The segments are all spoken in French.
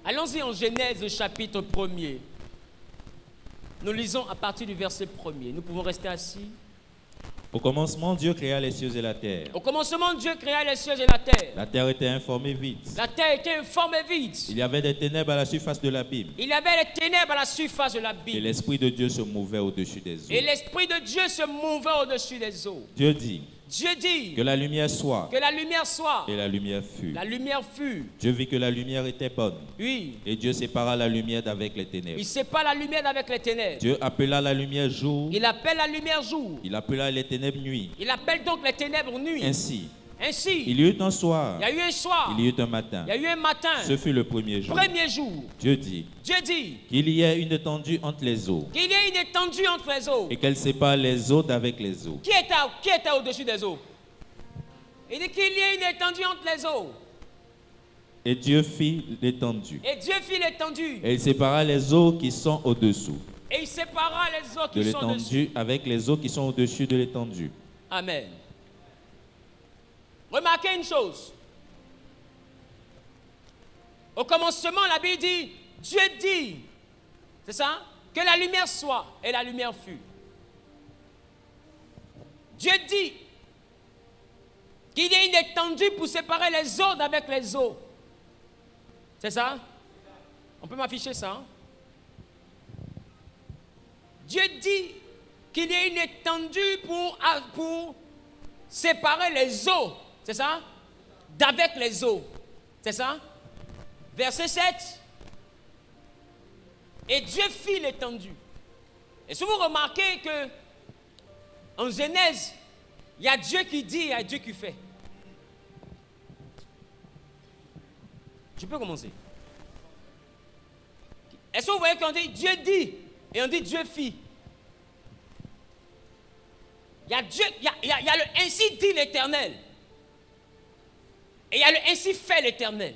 Allons-y en Genèse chapitre 1er. Nous lisons à partir du verset 1er. Nous pouvons rester assis. Au commencement, Dieu créa les cieux et la terre. Au commencement, Dieu créa les cieux et la terre. La terre était informe et vide. La terre était informe et vide. Il y avait des ténèbres à la surface de l'abîme. Il y avait les ténèbres à la surface de Et l'abîme. l'Esprit de Dieu se mouvait au-dessus des eaux. Et l'Esprit de Dieu se mouvait au-dessus des eaux. Dieu dit Dieu dit que la lumière soit. que la lumière soit. Et la lumière fut. La lumière fut. Dieu vit que la lumière était bonne. Oui. Et Dieu sépara la lumière d'avec les ténèbres. Il sépare la lumière d'avec les ténèbres. Dieu appela la lumière jour. Il appelle la lumière jour. Il appela les ténèbres nuit. Il appelle donc les ténèbres nuit. Ainsi, Ainsi, il y eut un soir. il y a eu un soir. Il y eut un matin. Il y a eu un matin. Ce fut le premier jour. Premier jour. Dieu dit Dieu dit qu'il y ait une étendue entre les eaux qu'il y ait une étendue entre les eaux. et qu'elle sépare les eaux d'avec les eaux. Qui était au-dessus des eaux? Il dit qu'il y ait une étendue entre les eaux. Et Dieu fit l'étendue. Et Dieu fit l'étendue. Et il sépara les eaux qui sont au-dessous Et il sépara les eaux de qui sont dessus. l'étendue avec les eaux qui sont au-dessus de l'étendue. Amen. Remarquez une chose. Au commencement, la Bible dit, Dieu dit, c'est ça, que la lumière soit, et la lumière fut. Dieu dit qu'il y ait une étendue pour séparer les eaux d'avec les eaux. C'est ça? On peut m'afficher ça? Hein? Dieu dit qu'il y ait une étendue pour séparer les eaux. C'est ça? D'avec les eaux. C'est ça? Verset 7. Et Dieu fit l'étendue. Et si vous remarquez que en Genèse, il y a Dieu qui dit, il y a Dieu qui fait. Je peux commencer. Est-ce que vous voyez qu'on dit Dieu dit et on dit Dieu fit? Il y a Dieu, il y a le ainsi dit l'Éternel. Et il y a le ainsi fait l'Éternel.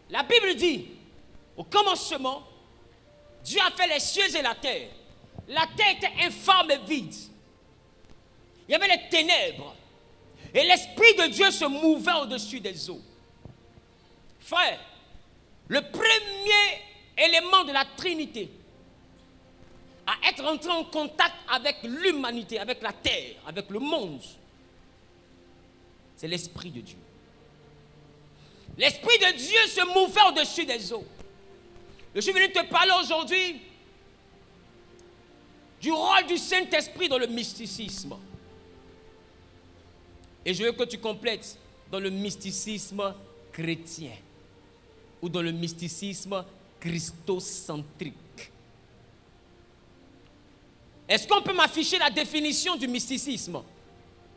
La Bible dit, au commencement, Dieu a fait les cieux et la terre. La terre était informe et vide. Il y avait les ténèbres. Et l'Esprit de Dieu se mouvait au-dessus des eaux. Frère, le premier élément de la Trinité à être entré en contact avec l'humanité, avec la terre, avec le monde, c'est l'Esprit de Dieu. L'Esprit de Dieu se mouvait au-dessus des eaux. Je suis venu te parler aujourd'hui du rôle du Saint-Esprit dans le mysticisme. Et je veux que tu complètes dans le mysticisme chrétien ou dans le mysticisme christocentrique. Est-ce qu'on peut m'afficher la définition du mysticisme?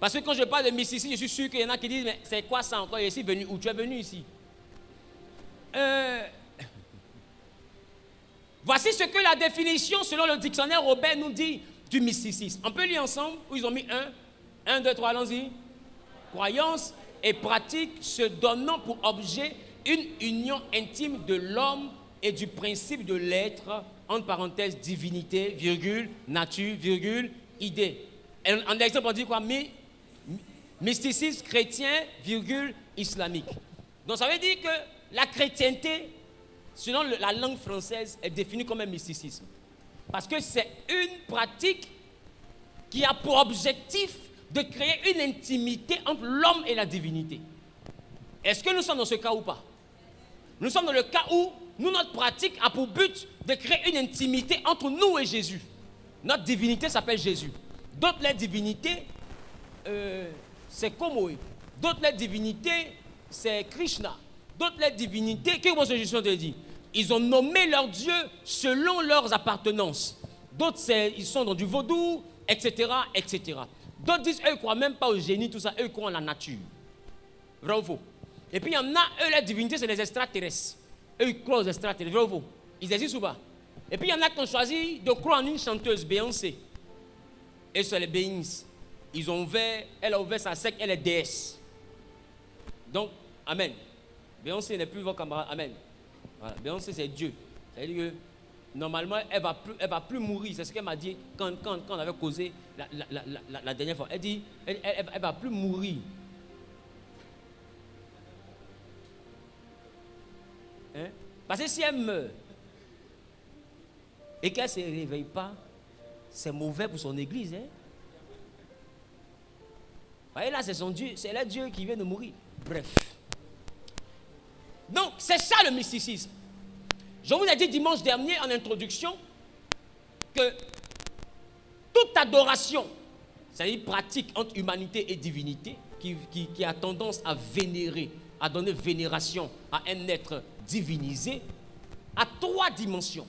Parce que quand je parle de mysticisme, je suis sûr qu'il y en a qui disent, mais c'est quoi ça encore? Je suis venu où? Tu es venu ici? Voici ce que la définition, selon le dictionnaire Robert, nous dit du mysticisme. On peut lire ensemble, où ils ont mis 1, 2, 3, allons-y. Croyance et pratique se donnant pour objet une union intime de l'homme et du principe de l'être, entre parenthèses, divinité, virgule, nature, virgule, idée. En exemple, on dit quoi? Mysticisme chrétien, virgule, islamique. Donc ça veut dire que la chrétienté, selon la langue française, est définie comme un mysticisme. Parce que c'est une pratique qui a pour objectif de créer une intimité entre l'homme et la divinité. Est-ce que nous sommes dans ce cas ou pas? Nous sommes dans le cas où notre pratique a pour but de créer une intimité entre nous et Jésus. Notre divinité s'appelle Jésus. D'autres, les divinités, c'est Komoé. D'autres, les divinités, c'est Krishna. D'autres, les divinités, qu'est-ce que Jésus te dit? Ils ont nommé leurs dieux selon leurs appartenances. D'autres, ils sont dans du vaudou, etc., etc. D'autres disent, eux, ils ne croient même pas au génie, tout ça. Eux, ils croient en la nature. Vrai ou faux? Et puis, il y en a, eux, les divinités, c'est les extraterrestres. Eux, ils croient aux extraterrestres. Vrai ou faux? Ils existent ou pas? Et puis, il y en a qui ont choisi de croire en une chanteuse, Beyoncé. Et sur les bénis. Elle a ouvert sa secte, elle est déesse. Donc, amen. Beyoncé n'est plus votre camarade. Amen. Voilà. Beyoncé, c'est Dieu. C'est-à-dire que, normalement, elle ne va plus mourir. C'est ce qu'elle m'a dit quand on avait causé la dernière fois. Elle dit, elle ne va plus mourir. Hein? Parce que si elle meurt et qu'elle ne se réveille pas, c'est mauvais pour son église. Hein? Vous voyez là, c'est son Dieu, c'est le Dieu qui vient de mourir. Bref. Donc, c'est ça le mysticisme. Je vous ai dit dimanche dernier en introduction que toute adoration, c'est-à-dire pratique entre humanité et divinité, qui a tendance à vénérer, à donner vénération à un être divinisé, a 3 dimensions.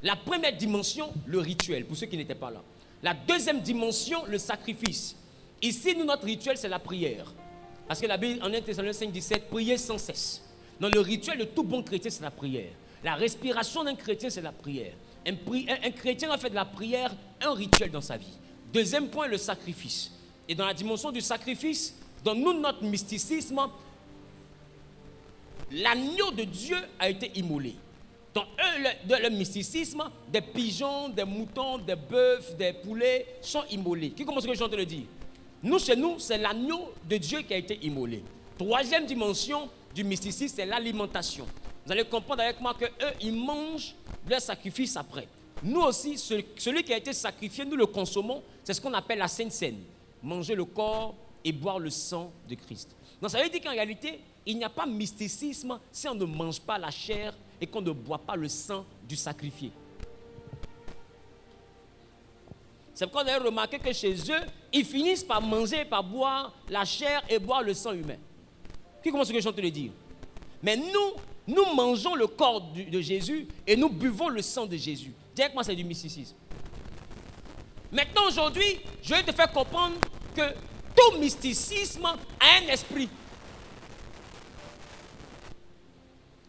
La première dimension, le rituel, pour ceux qui n'étaient pas là. La deuxième dimension, le sacrifice. Ici, nous, notre rituel, c'est la prière. Parce que la Bible, en 1 Thessaloniciens 5,17, priez sans cesse. Dans le rituel de tout bon chrétien, c'est la prière. La respiration d'un chrétien, c'est la prière. Un chrétien a fait de la prière un rituel dans sa vie. Deuxième point, le sacrifice. Et dans la dimension du sacrifice, dans nous, notre mysticisme, l'agneau de Dieu a été immolé. Dans le mysticisme, des pigeons, des moutons, des bœufs, des poulets sont immolés. Qui commence que je te le dire? Nous, chez nous, c'est l'agneau de Dieu qui a été immolé. Troisième dimension du mysticisme, c'est l'alimentation. Vous allez comprendre avec moi qu'eux, ils mangent leur sacrifice après. Nous aussi, celui qui a été sacrifié, nous le consommons. C'est ce qu'on appelle la Sainte Seine. Manger le corps et boire le sang de Christ. Donc ça veut dire qu'en réalité, il n'y a pas de mysticisme si on ne mange pas la chair et qu'on ne boit pas le sang du sacrifié. C'est pourquoi vous avez remarqué que chez eux, ils finissent par manger, par boire la chair et boire le sang humain. Qui commence ce que je viens de te le dire? Mais nous mangeons le corps de Jésus et nous buvons le sang de Jésus. Directement, c'est du mysticisme. Maintenant, aujourd'hui, je vais te faire comprendre que tout mysticisme a un esprit.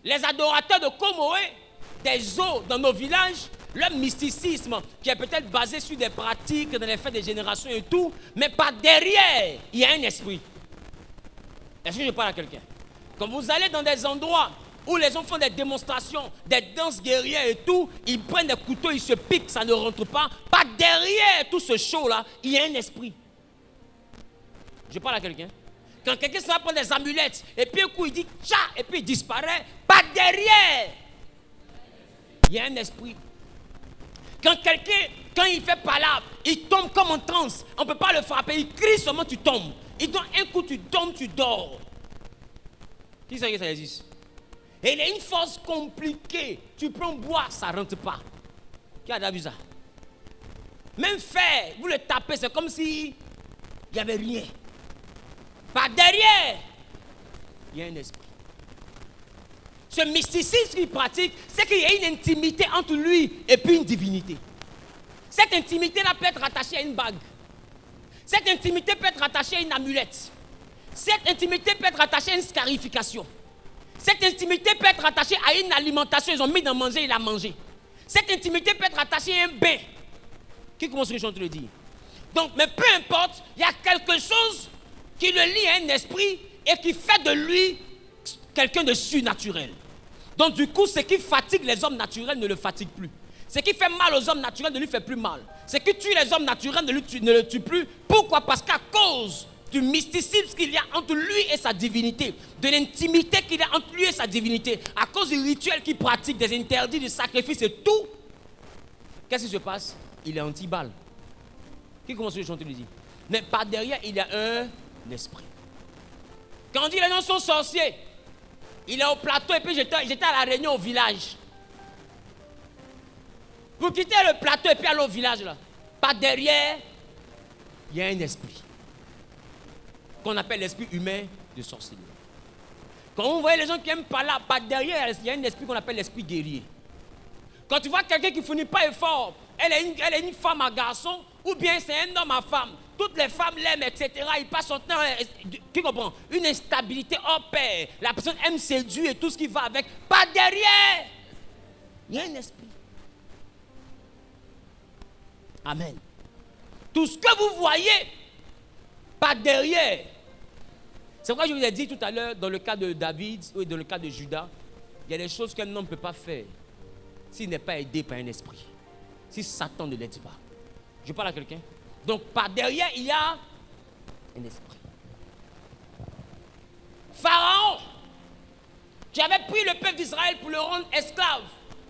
Les adorateurs de Comoé, des eaux dans nos villages, leur mysticisme qui est peut-être basé sur des pratiques dans les faits des générations et tout, mais par derrière, il y a un esprit. Est-ce que je parle à quelqu'un? Quand vous allez dans des endroits où les gens font des démonstrations, des danses guerrières et tout, ils prennent des couteaux, ils se piquent, ça ne rentre pas. Par derrière tout ce show-là, il y a un esprit. Je parle à quelqu'un. Quand quelqu'un se va prendre des amulettes, et puis un coup il dit tcha, et puis il disparaît, par derrière, il y a un esprit. Quand quelqu'un, quand il fait palabre, il tombe comme en transe, on ne peut pas le frapper, il crie seulement, tu tombes. Il donne un coup, tu tombes, tu dors. Qui sait que ça existe? Et il y a une force compliquée. Tu prends bois, ça ne rentre pas. Qui a déjà vu ça? Même fer, vous le tapez, c'est comme si il n'y avait rien. Par derrière, il y a un esprit. Ce mysticisme qu'il pratique, c'est qu'il y a une intimité entre lui et puis une divinité. Cette intimité-là peut être rattachée à une bague. Cette intimité peut être rattachée à une amulette. Cette intimité peut être rattachée à une scarification. Cette intimité peut être rattachée à une alimentation. Ils ont mis dans manger, il a mangé. Cette intimité peut être rattachée à un bain. Qui commence ce que je te le dire? Donc, mais peu importe, il y a quelque chose qui le lie à un esprit et qui fait de lui quelqu'un de surnaturel. Donc, du coup, ce qui fatigue les hommes naturels ne le fatigue plus. Ce qui fait mal aux hommes naturels ne lui fait plus mal. Ce qui tue les hommes naturels ne le tue plus. Pourquoi? Parce qu'à cause du mysticisme qu'il y a entre lui et sa divinité, de l'intimité qu'il y a entre lui et sa divinité, à cause du rituel qu'il pratique, des interdits, du sacrifice et tout, qu'est-ce qui se passe? Il est anti-balle. Qui commence à chanter le dit? Mais par derrière, il y a un esprit. Quand on dit les gens sont sorciers, il est au plateau et puis j'étais à la réunion au village. Vous quittez le plateau et puis allez au village là. Par derrière, il y a un esprit. Qu'on appelle l'esprit humain de sorcellerie. Quand vous voyez les gens qui aiment pas là, par derrière, il y a un esprit qu'on appelle l'esprit guerrier. Quand tu vois quelqu'un qui ne fournit pas effort, elle est une femme à garçon, ou bien c'est un homme à femme. Toutes les femmes l'aiment, etc. Il passe son temps, tu comprends? Une instabilité hors pair. La personne aime séduire et tout ce qui va avec. Par derrière, il y a un esprit. Amen. Tout ce que vous voyez, par derrière. C'est pourquoi je vous ai dit tout à l'heure, dans le cas de David, ou dans le cas de Judas, il y a des choses qu'un homme ne peut pas faire s'il n'est pas aidé par un esprit. Si Satan ne l'aide pas. Je parle à quelqu'un. Donc par derrière, il y a un esprit. Pharaon, qui avait pris le peuple d'Israël pour le rendre esclave.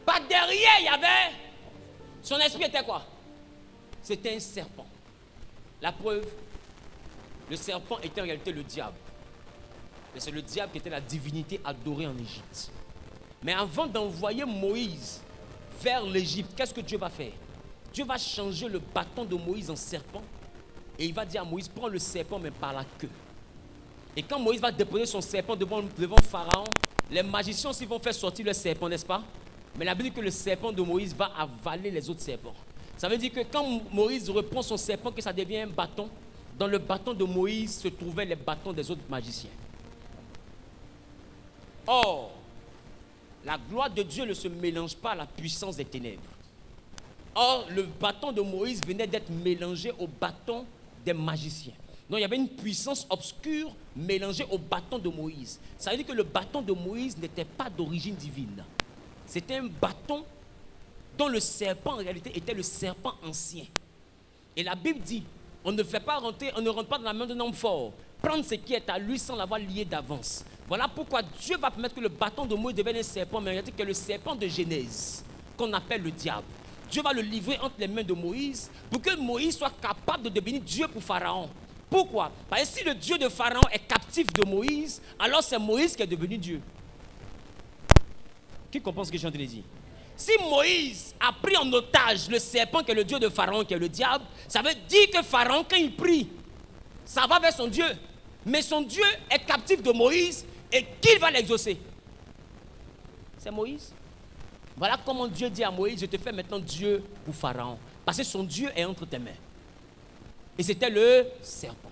Par derrière, il y avait... Son esprit était quoi? C'était un serpent. La preuve, le serpent était en réalité le diable. Et c'est le diable qui était la divinité adorée en Égypte. Mais avant d'envoyer Moïse vers l'Égypte, qu'est-ce que Dieu va faire? Dieu va changer le bâton de Moïse en serpent. Et il va dire à Moïse, prends le serpent mais par la queue. Et quand Moïse va déposer son serpent devant Pharaon, les magiciens aussi vont faire sortir le serpent, n'est-ce pas? Mais la Bible dit que le serpent de Moïse va avaler les autres serpents. Ça veut dire que quand Moïse reprend son serpent, que ça devient un bâton, dans le bâton de Moïse se trouvaient les bâtons des autres magiciens. Or, la gloire de Dieu ne se mélange pas à la puissance des ténèbres. Or, le bâton de Moïse venait d'être mélangé au bâton des magiciens. Donc, il y avait une puissance obscure mélangée au bâton de Moïse. Ça veut dire que le bâton de Moïse n'était pas d'origine divine. C'était un bâton dont le serpent, en réalité, était le serpent ancien. Et la Bible dit, on ne rentre pas dans la main d'un homme fort. Prendre ce qui est à lui sans l'avoir lié d'avance. Voilà pourquoi Dieu va permettre que le bâton de Moïse devienne un serpent, mais en réalité, que le serpent de Genèse, qu'on appelle le diable. Dieu va le livrer entre les mains de Moïse pour que Moïse soit capable de devenir Dieu pour Pharaon. Pourquoi? Parce que si le Dieu de Pharaon est captif de Moïse, alors c'est Moïse qui est devenu Dieu. Qui comprend ce que je suis en train de dire? Si Moïse a pris en otage le serpent qui est le Dieu de Pharaon, qui est le diable, ça veut dire que Pharaon, quand il prie, ça va vers son Dieu. Mais son Dieu est captif de Moïse et qui va l'exaucer? C'est Moïse. Voilà comment Dieu dit à Moïse, je te fais maintenant Dieu pour Pharaon. Parce que son Dieu est entre tes mains. Et c'était le serpent.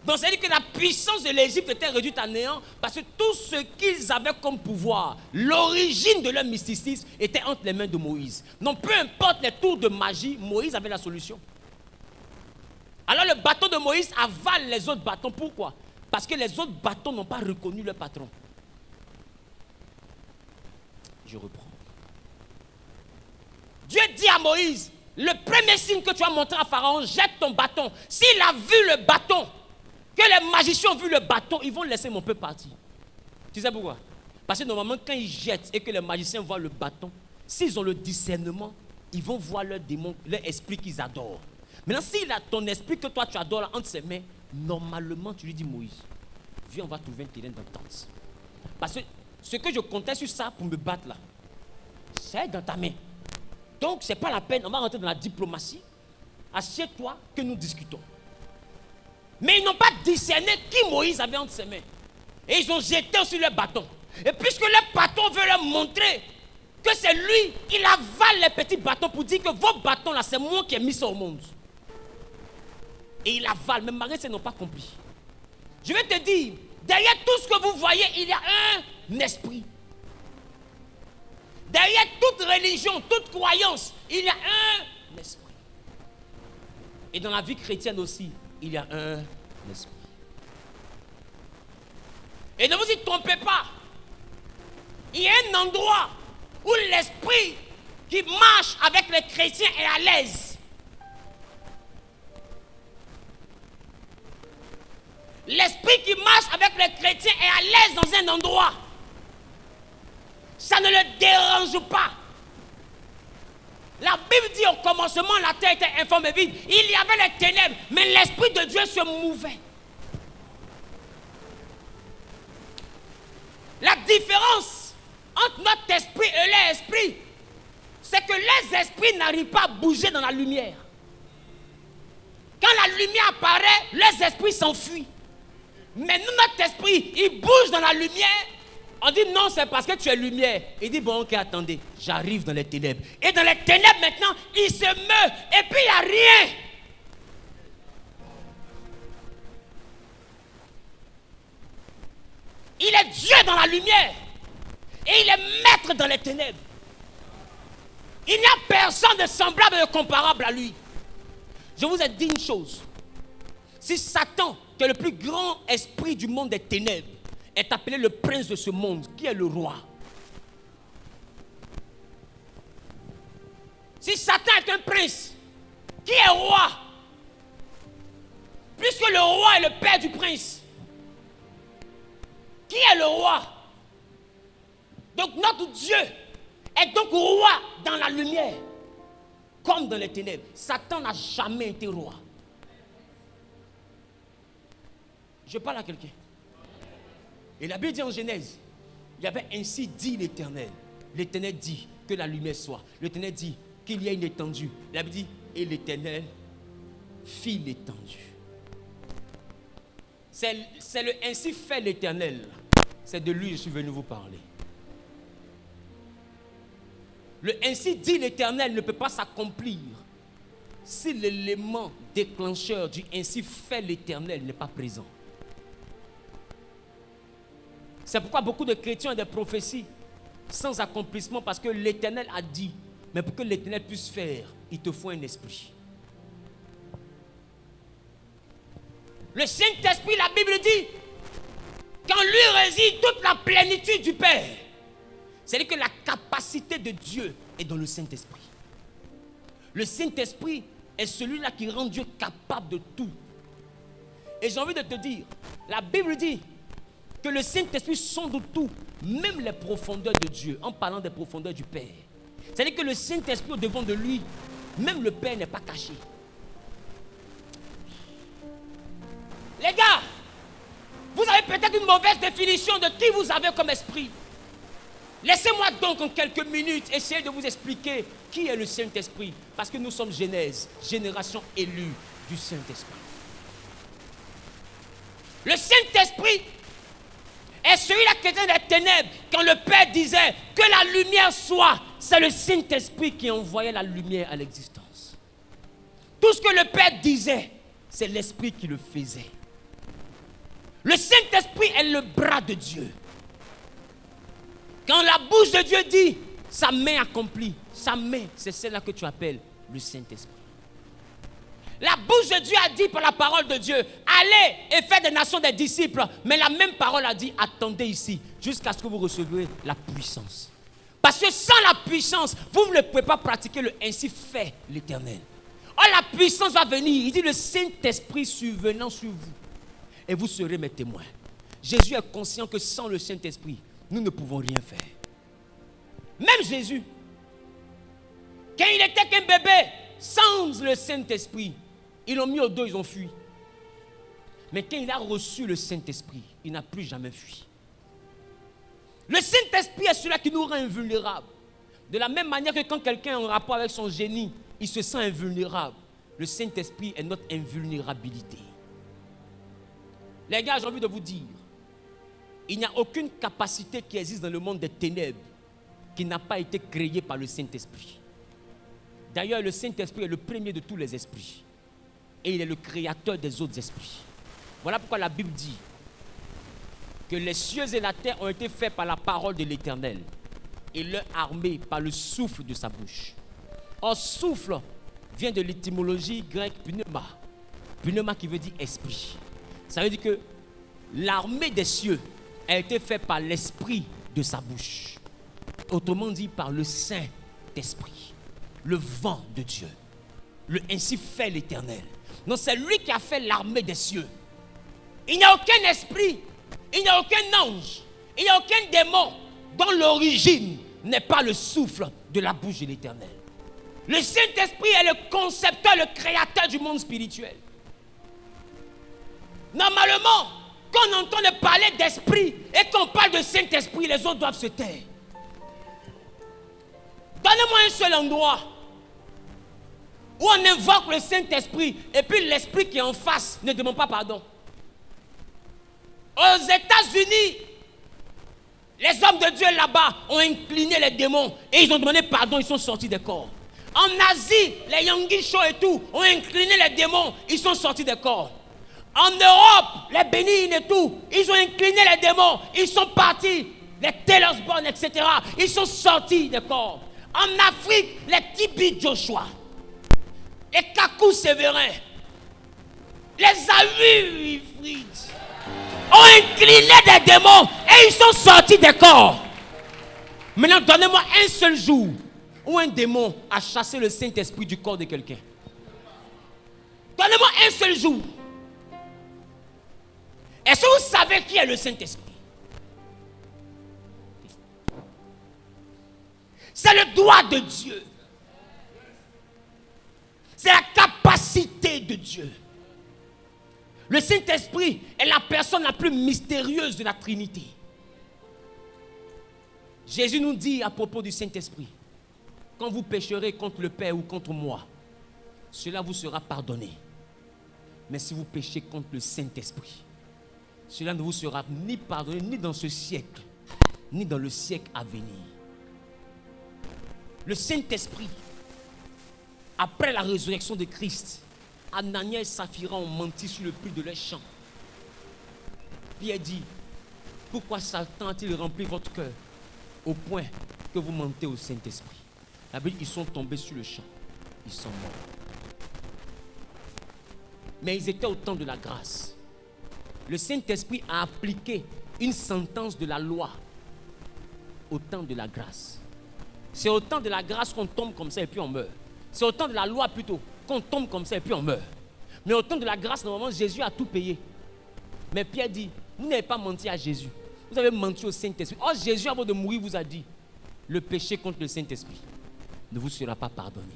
Donc, c'est-à-dire que la puissance de l'Égypte était réduite à néant parce que tout ce qu'ils avaient comme pouvoir, l'origine de leur mysticisme était entre les mains de Moïse. Donc, peu importe les tours de magie, Moïse avait la solution. Alors, le bâton de Moïse avale les autres bâtons. Pourquoi? Parce que les autres bâtons n'ont pas reconnu leur patron. Je reprends. Dieu dit à Moïse, le premier signe que tu vas montrer à Pharaon, jette ton bâton. S'il a vu le bâton, que les magiciens ont vu le bâton, ils vont laisser mon peuple partir. Tu sais pourquoi? Parce que normalement, quand ils jettent et que les magiciens voient le bâton, s'ils ont le discernement, ils vont voir leur démon, leur esprit qu'ils adorent. Maintenant, s'il a ton esprit que toi tu adores là, entre ses mains, normalement, tu lui dis, Moïse, viens, on va trouver un terrain d'entente. Parce que ce que je comptais sur ça pour me battre là, c'est dans ta main. Donc, ce n'est pas la peine, on va rentrer dans la diplomatie. Assieds-toi que nous discutons. Mais ils n'ont pas discerné qui Moïse avait entre ses mains. Et ils ont jeté aussi leur bâton. Et puisque leur bâton veut leur montrer que c'est lui, il avale les petits bâtons pour dire que vos bâtons là, c'est moi qui ai mis ça au monde. Et il avale, mais malgré ça, ils n'ont pas compris. Je vais te dire, derrière tout ce que vous voyez, il y a un esprit. Derrière toute religion, toute croyance, il y a un esprit. Et dans la vie chrétienne aussi, il y a un esprit. Et ne vous y trompez pas. Il y a un endroit où l'esprit qui marche avec les chrétiens est à l'aise. L'esprit qui marche avec les chrétiens est à l'aise dans un endroit. Ça ne le dérange pas. La Bible dit au commencement, la terre était informe et vide. Il y avait les ténèbres, mais l'Esprit de Dieu se mouvait. La différence entre notre esprit et leur esprit, c'est que les esprits n'arrivent pas à bouger dans la lumière. Quand la lumière apparaît, les esprits s'enfuient. Mais nous, notre esprit, il bouge dans la lumière. On dit non, c'est parce que tu es lumière. Il dit bon, ok, attendez, j'arrive dans les ténèbres. Et dans les ténèbres maintenant, il se meut. Et puis il n'y a rien. Il est Dieu dans la lumière. Et il est maître dans les ténèbres. Il n'y a personne de semblable et de comparable à lui. Je vous ai dit une chose. Si Satan, qui est le plus grand esprit du monde des ténèbres, est appelé le prince de ce monde, qui est le roi. Si Satan est un prince, qui est roi? Puisque le roi est le père du prince. Qui est le roi? Donc notre Dieu est donc roi dans la lumière, comme dans les ténèbres. Satan n'a jamais été roi. Je parle à quelqu'un. Et la Bible dit en Genèse, il y avait ainsi dit l'Éternel. L'Éternel dit que la lumière soit. L'Éternel dit qu'il y a une étendue. La Bible dit, et l'Éternel fit l'étendue. C'est le ainsi fait l'Éternel. C'est de lui que je suis venu vous parler. Le ainsi dit l'Éternel ne peut pas s'accomplir si l'élément déclencheur du ainsi fait l'Éternel n'est pas présent. C'est pourquoi beaucoup de chrétiens ont des prophéties sans accomplissement, parce que l'Éternel a dit. Mais pour que l'Éternel puisse faire, il te faut un esprit. Le Saint-Esprit, la Bible dit, qu'en lui réside toute la plénitude du Père. C'est-à-dire que la capacité de Dieu est dans le Saint-Esprit. Le Saint-Esprit est celui-là qui rend Dieu capable de tout. Et j'ai envie de te dire, la Bible dit que le Saint-Esprit sonde tout, même les profondeurs de Dieu, en parlant des profondeurs du Père. C'est-à-dire que le Saint-Esprit au devant de lui, même le Père n'est pas caché. Les gars, vous avez peut-être une mauvaise définition de qui vous avez comme esprit. Laissez-moi donc en quelques minutes essayer de vous expliquer qui est le Saint-Esprit. Parce que nous sommes Genèse, génération élue du Saint-Esprit. Le Saint-Esprit est celui-là qui était dans les ténèbres. Quand le Père disait que la lumière soit, c'est le Saint-Esprit qui envoyait la lumière à l'existence. Tout ce que le Père disait, c'est l'Esprit qui le faisait. Le Saint-Esprit est le bras de Dieu. Quand la bouche de Dieu dit, sa main accomplit, sa main, c'est celle-là que tu appelles le Saint-Esprit. La bouche de Dieu a dit par la parole de Dieu, allez et faites des nations des disciples. Mais la même parole a dit, attendez ici, jusqu'à ce que vous receviez la puissance. Parce que sans la puissance, vous ne pouvez pas pratiquer le ainsi fait l'Éternel. Oh, la puissance va venir. Il dit, le Saint-Esprit survenant sur vous. Et vous serez mes témoins. Jésus est conscient que sans le Saint-Esprit, nous ne pouvons rien faire. Même Jésus, quand il était qu'un bébé, sans le Saint-Esprit, ils l'ont mis au dos, ils ont fui. Mais quand il a reçu le Saint-Esprit, il n'a plus jamais fui. Le Saint-Esprit est celui qui nous rend invulnérables. De la même manière que quand quelqu'un est en rapport avec son génie, il se sent invulnérable. Le Saint-Esprit est notre invulnérabilité. Les gars, j'ai envie de vous dire, il n'y a aucune capacité qui existe dans le monde des ténèbres qui n'a pas été créée par le Saint-Esprit. D'ailleurs, le Saint-Esprit est le premier de tous les esprits. Et il est le créateur des autres esprits. Voilà pourquoi la Bible dit que les cieux et la terre ont été faits par la parole de l'Éternel et leur armée par le souffle de sa bouche. Or, souffle vient de l'étymologie grecque pneuma. Pneuma qui veut dire esprit. Ça veut dire que l'armée des cieux a été faite par l'esprit de sa bouche. Autrement dit, par le Saint-Esprit. Le vent de Dieu. Le ainsi fait l'Éternel. Donc c'est lui qui a fait l'armée des cieux. Il n'y a aucun esprit, il n'y a aucun ange, il n'y a aucun démon dont l'origine n'est pas le souffle de la bouche de l'Éternel. Le Saint-Esprit est le concepteur, le créateur du monde spirituel. Normalement, quand on entend parler d'esprit et qu'on parle de Saint-Esprit, les autres doivent se taire. Donnez-moi un seul endroit où on invoque le Saint-Esprit et puis l'esprit qui est en face ne demande pas pardon. Aux États-Unis, les hommes de Dieu là-bas ont incliné les démons et ils ont demandé pardon, ils sont sortis des corps. En Asie, les Yangui-Cho et tout ont incliné les démons, ils sont sortis des corps. En Europe, les Bénines et tout, ils ont incliné les démons, ils sont partis. Les Taylorsborn, etc., ils sont sortis des corps. En Afrique, les Tibi Joshua, les Kakou Sévérin, les Ahu Ifrit ont incliné des démons et ils sont sortis des corps. Maintenant, donnez-moi un seul jour où un démon a chassé le Saint-Esprit du corps de quelqu'un. Donnez-moi un seul jour. Est-ce que vous savez qui est le Saint-Esprit? C'est le droit de Dieu. C'est la capacité de Dieu. Le Saint-Esprit est la personne la plus mystérieuse de la Trinité. Jésus nous dit à propos du Saint-Esprit, quand vous pécherez contre le Père ou contre moi, cela vous sera pardonné. Mais si vous péchez contre le Saint-Esprit, cela ne vous sera ni pardonné, ni dans ce siècle, ni dans le siècle à venir. Le Saint-Esprit, après la résurrection de Christ, Ananias et Saphira ont menti sur le prix de leur champ. Pierre dit, pourquoi Satan a-t-il rempli votre cœur au point que vous mentez au Saint-Esprit? La Bible, ils sont tombés sur le champ, ils sont morts. Mais ils étaient au temps de la grâce. Le Saint-Esprit a appliqué une sentence de la loi au temps de la grâce. C'est au temps de la grâce qu'on tombe comme ça et puis on meurt. C'est au temps de la loi plutôt qu'on tombe comme ça et puis on meurt. Mais au temps de la grâce, normalement, Jésus a tout payé. Mais Pierre dit, vous n'avez pas menti à Jésus. Vous avez menti au Saint-Esprit. Or, Jésus, avant de mourir, vous a dit, le péché contre le Saint-Esprit ne vous sera pas pardonné.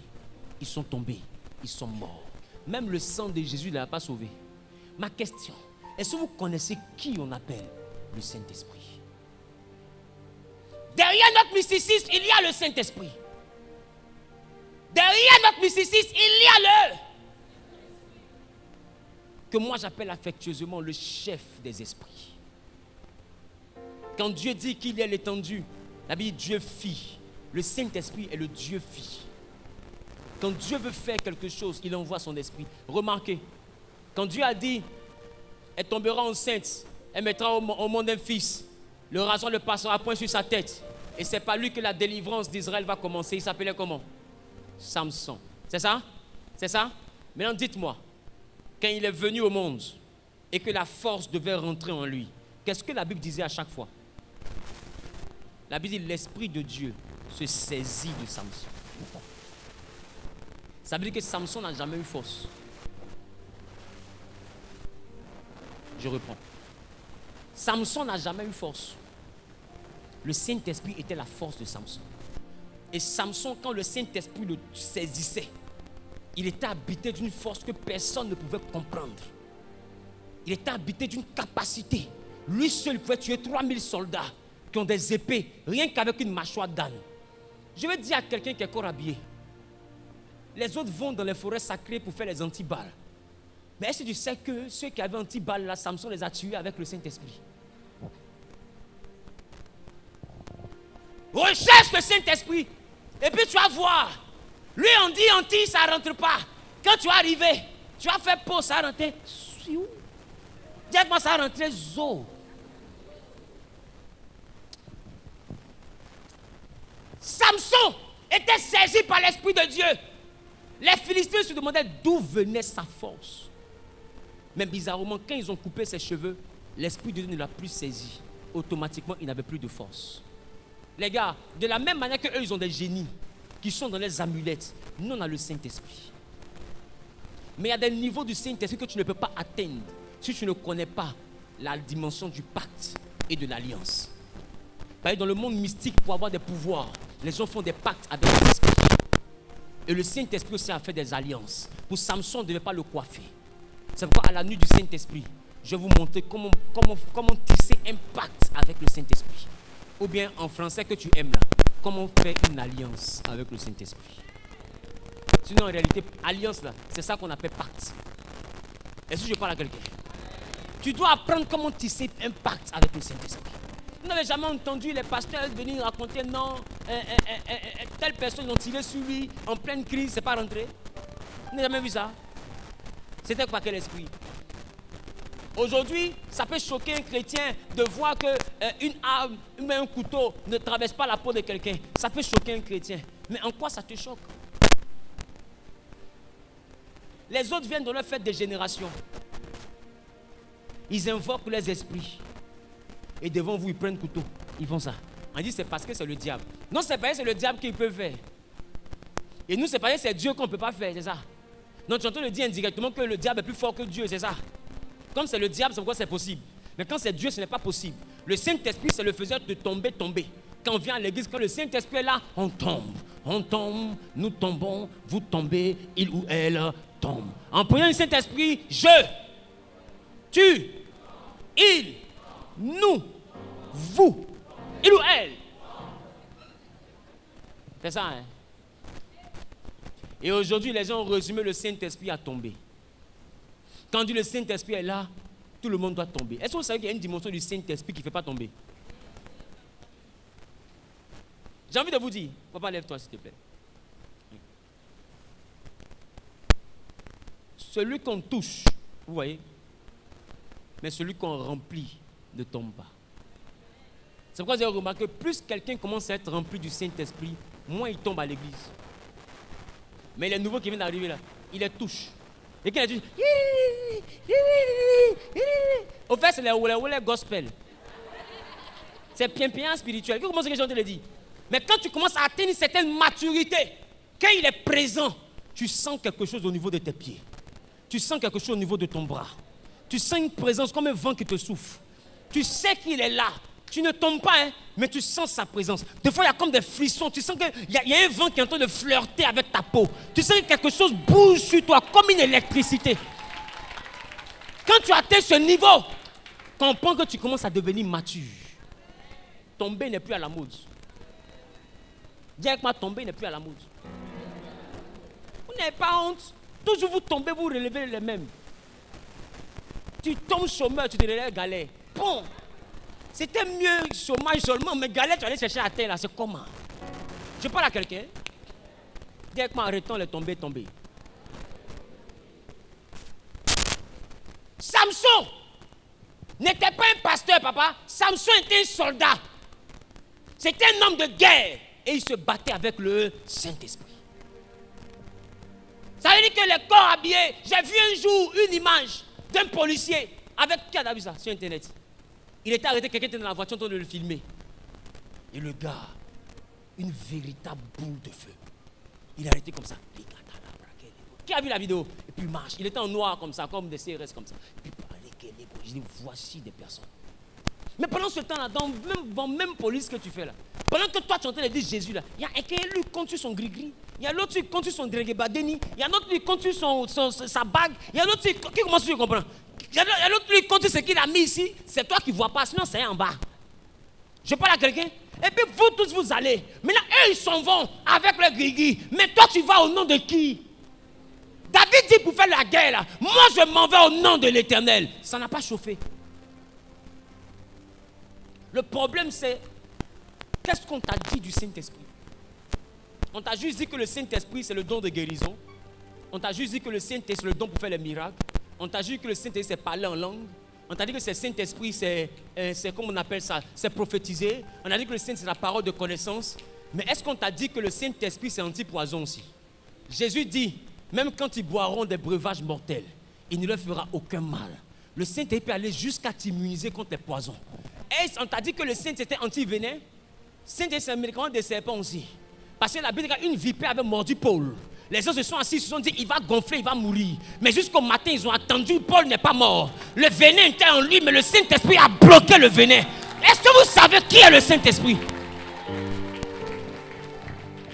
Ils sont tombés, ils sont morts. Même le sang de Jésus ne l'a pas sauvé. Ma question, est-ce que vous connaissez qui on appelle le Saint-Esprit? Derrière notre mysticisme, il y a le Saint-Esprit. Derrière notre mysticisme, il y a le que moi j'appelle affectueusement le chef des esprits. Quand Dieu dit qu'il est l'étendue, la Bible dit Dieu fit. Le Saint-Esprit est le Dieu fit. Quand Dieu veut faire quelque chose, il envoie son esprit. Remarquez, quand Dieu a dit, elle tombera enceinte, elle mettra au monde un fils, le rasoir ne passera point sur sa tête. Et c'est par lui que la délivrance d'Israël va commencer. Il s'appelait comment? Samson. C'est ça? C'est ça? Maintenant dites-moi, quand il est venu au monde et que la force devait rentrer en lui, qu'est-ce que la Bible disait à chaque fois? La Bible dit l'Esprit de Dieu se saisit de Samson. Ça veut dire que Samson n'a jamais eu force. Je reprends. Samson n'a jamais eu force. Le Saint-Esprit était la force de Samson. Et Samson, quand le Saint-Esprit le saisissait, il était habité d'une force que personne ne pouvait comprendre. Il était habité d'une capacité. Lui seul pouvait tuer 3000 soldats qui ont des épées, rien qu'avec une mâchoire d'âne. Je vais dire à quelqu'un qui est corps habillé, les autres vont dans les forêts sacrées pour faire les antiballes. Mais est-ce que tu sais que ceux qui avaient antiballes là, Samson les a tués avec le Saint-Esprit? Recherche le Saint-Esprit et puis tu vas voir. Lui on dit anti, ça ne rentre pas. Quand tu es arrivé, tu as fait pause, ça a rentré. Directement ça a rentré zo. Samson était saisi par l'Esprit de Dieu. Les Philistins se demandaient d'où venait sa force. Mais bizarrement, quand ils ont coupé ses cheveux, l'Esprit de Dieu ne l'a plus saisi. Automatiquement, il n'avait plus de force. Les gars, de la même manière qu'eux, ils ont des génies qui sont dans les amulettes, nous, on a le Saint-Esprit. Mais il y a des niveaux du Saint-Esprit que tu ne peux pas atteindre si tu ne connais pas la dimension du pacte et de l'alliance. Dans le monde mystique, pour avoir des pouvoirs, les gens font des pactes avec l'Esprit. Et le Saint-Esprit aussi a fait des alliances. Pour Samson, on ne devait pas le coiffer. C'est pourquoi à la nuit du Saint-Esprit, je vais vous montrer comment tisser un pacte avec le Saint-Esprit. Ou bien en français que tu aimes là, comment faire une alliance avec le Saint-Esprit. Sinon en réalité, alliance là, c'est ça qu'on appelle pacte. Est-ce que je parle à quelqu'un? Tu dois apprendre comment tisser un pacte avec le Saint-Esprit. Vous n'avez jamais entendu les pasteurs venir raconter non, telle personne ont tiré sur lui en pleine crise, c'est pas rentré. Vous n'avez jamais vu ça? C'était quoi quel esprit? Aujourd'hui, ça peut choquer un chrétien de voir qu'une arme, un couteau ne traverse pas la peau de quelqu'un. Ça peut choquer un chrétien. Mais en quoi ça te choque? Les autres viennent dans leur fête des générations. Ils invoquent les esprits. Et devant vous, ils prennent couteau. Ils font ça. On dit c'est parce que c'est le diable. Non, c'est parce que c'est le diable qu'il peut faire. Et nous, c'est parce que c'est Dieu qu'on ne peut pas faire, c'est ça. Donc tu entends le dire indirectement que le diable est plus fort que Dieu, c'est ça. Comme c'est le diable, c'est pourquoi c'est possible. Mais quand c'est Dieu, ce n'est pas possible. Le Saint-Esprit, c'est le faiseur de tomber. Quand on vient à l'église, quand le Saint-Esprit est là, on tombe, nous tombons, vous tombez, il ou elle tombe. En priant le Saint-Esprit, je, tu, il, nous, vous, il ou elle. C'est ça, hein? Et aujourd'hui, les gens ont résumé le Saint-Esprit à tomber. Quand on dit le Saint-Esprit est là, tout le monde doit tomber. Est-ce que vous savez qu'il y a une dimension du Saint-Esprit qui ne fait pas tomber? J'ai envie de vous dire, papa, lève-toi s'il te plaît. Celui qu'on touche, vous voyez, mais celui qu'on remplit ne tombe pas. C'est pourquoi vous avez remarqué, plus quelqu'un commence à être rempli du Saint-Esprit, moins il tombe à l'église. Mais les nouveaux qui viennent d'arriver là, il les touche. Et quand il dit, au fait, c'est les gospel. C'est bien spirituel. Comment c'est que j'ai entendu le dire? Mais quand tu commences à atteindre une certaine maturité, quand il est présent, tu sens quelque chose au niveau de tes pieds. Tu sens quelque chose au niveau de ton bras. Tu sens une présence comme un vent qui te souffle. Tu sais qu'il est là. Tu ne tombes pas, hein, mais tu sens sa présence. Des fois, il y a comme des frissons. Tu sens qu'il y a un vent qui est en train de flirter avec ta peau. Tu sens que quelque chose bouge sur toi, comme une électricité. Quand tu atteins ce niveau, comprends que tu commences à devenir mature. Tomber n'est plus à la mode. Dis avec moi, tomber n'est plus à la mode. Vous n'avez pas honte. Toujours vous tombez, vous relevez les mêmes. Tu tombes chômeur, tu te relèves galère. Bon. C'était mieux chômage seulement, mais galère, tu allais chercher à terre là, c'est comment? Je parle à quelqu'un. Dis avec moi, arrêtons les tomber. Samson n'était pas un pasteur, papa. Samson était un soldat. C'était un homme de guerre. Et il se battait avec le Saint-Esprit. Ça veut dire que les corps habillés, j'ai vu un jour une image d'un policier avec, qui a vu ça sur internet? Il était arrêté, quelqu'un était dans la voiture en train de le filmer. Et le gars, une véritable boule de feu. Il est arrêté comme ça. Qui a vu la vidéo? Et puis il marche. Il était en noir comme ça, comme des CRS comme ça. Et puis je dis, voici des personnes. Mais pendant ce temps-là, dans même police que tu fais là, pendant que toi tu es en train de dire Jésus là, il y a un qui lui compte sur son gris-gris, il y a l'autre qui compte sur son dréguébadéni, il y a l'autre qui compte sur sa bague, il y a l'autre qui commence à comprendre. Il y a l'autre qui compte sur ce qu'il a mis ici, c'est toi qui ne vois pas, sinon c'est en bas. Je parle à quelqu'un, et puis vous tous vous allez. Maintenant eux ils s'en vont avec le gris-gris, mais toi tu vas au nom de qui? David dit pour faire la guerre là, moi je m'en vais au nom de l'Éternel. Ça n'a pas chauffé. Le problème c'est, qu'est-ce qu'on t'a dit du Saint-Esprit? On t'a juste dit que le Saint-Esprit c'est le don de guérison. On t'a juste dit que le Saint-Esprit c'est le don pour faire les miracles. On t'a juste dit que le Saint-Esprit c'est parler en langue. On t'a dit que le Saint-Esprit c'est comment on appelle ça? C'est prophétiser. On a dit que le Saint-Esprit c'est la parole de connaissance. Mais est-ce qu'on t'a dit que le Saint-Esprit c'est anti-poison aussi? Jésus dit, même quand ils boiront des breuvages mortels, il ne leur fera aucun mal. Le Saint-Esprit peut aller jusqu'à t'immuniser contre les poisons. Et on t'a dit que le Saint était anti-venin. Saint c'est un médicament des serpents aussi. Parce que la Bible dit qu'une vipère avait mordu Paul. Les gens se sont assis, se sont dit il va gonfler, il va mourir. Mais jusqu'au matin, ils ont attendu, Paul n'est pas mort. Le venin était en lui, mais le Saint-Esprit a bloqué le venin. Est-ce que vous savez qui est le Saint-Esprit?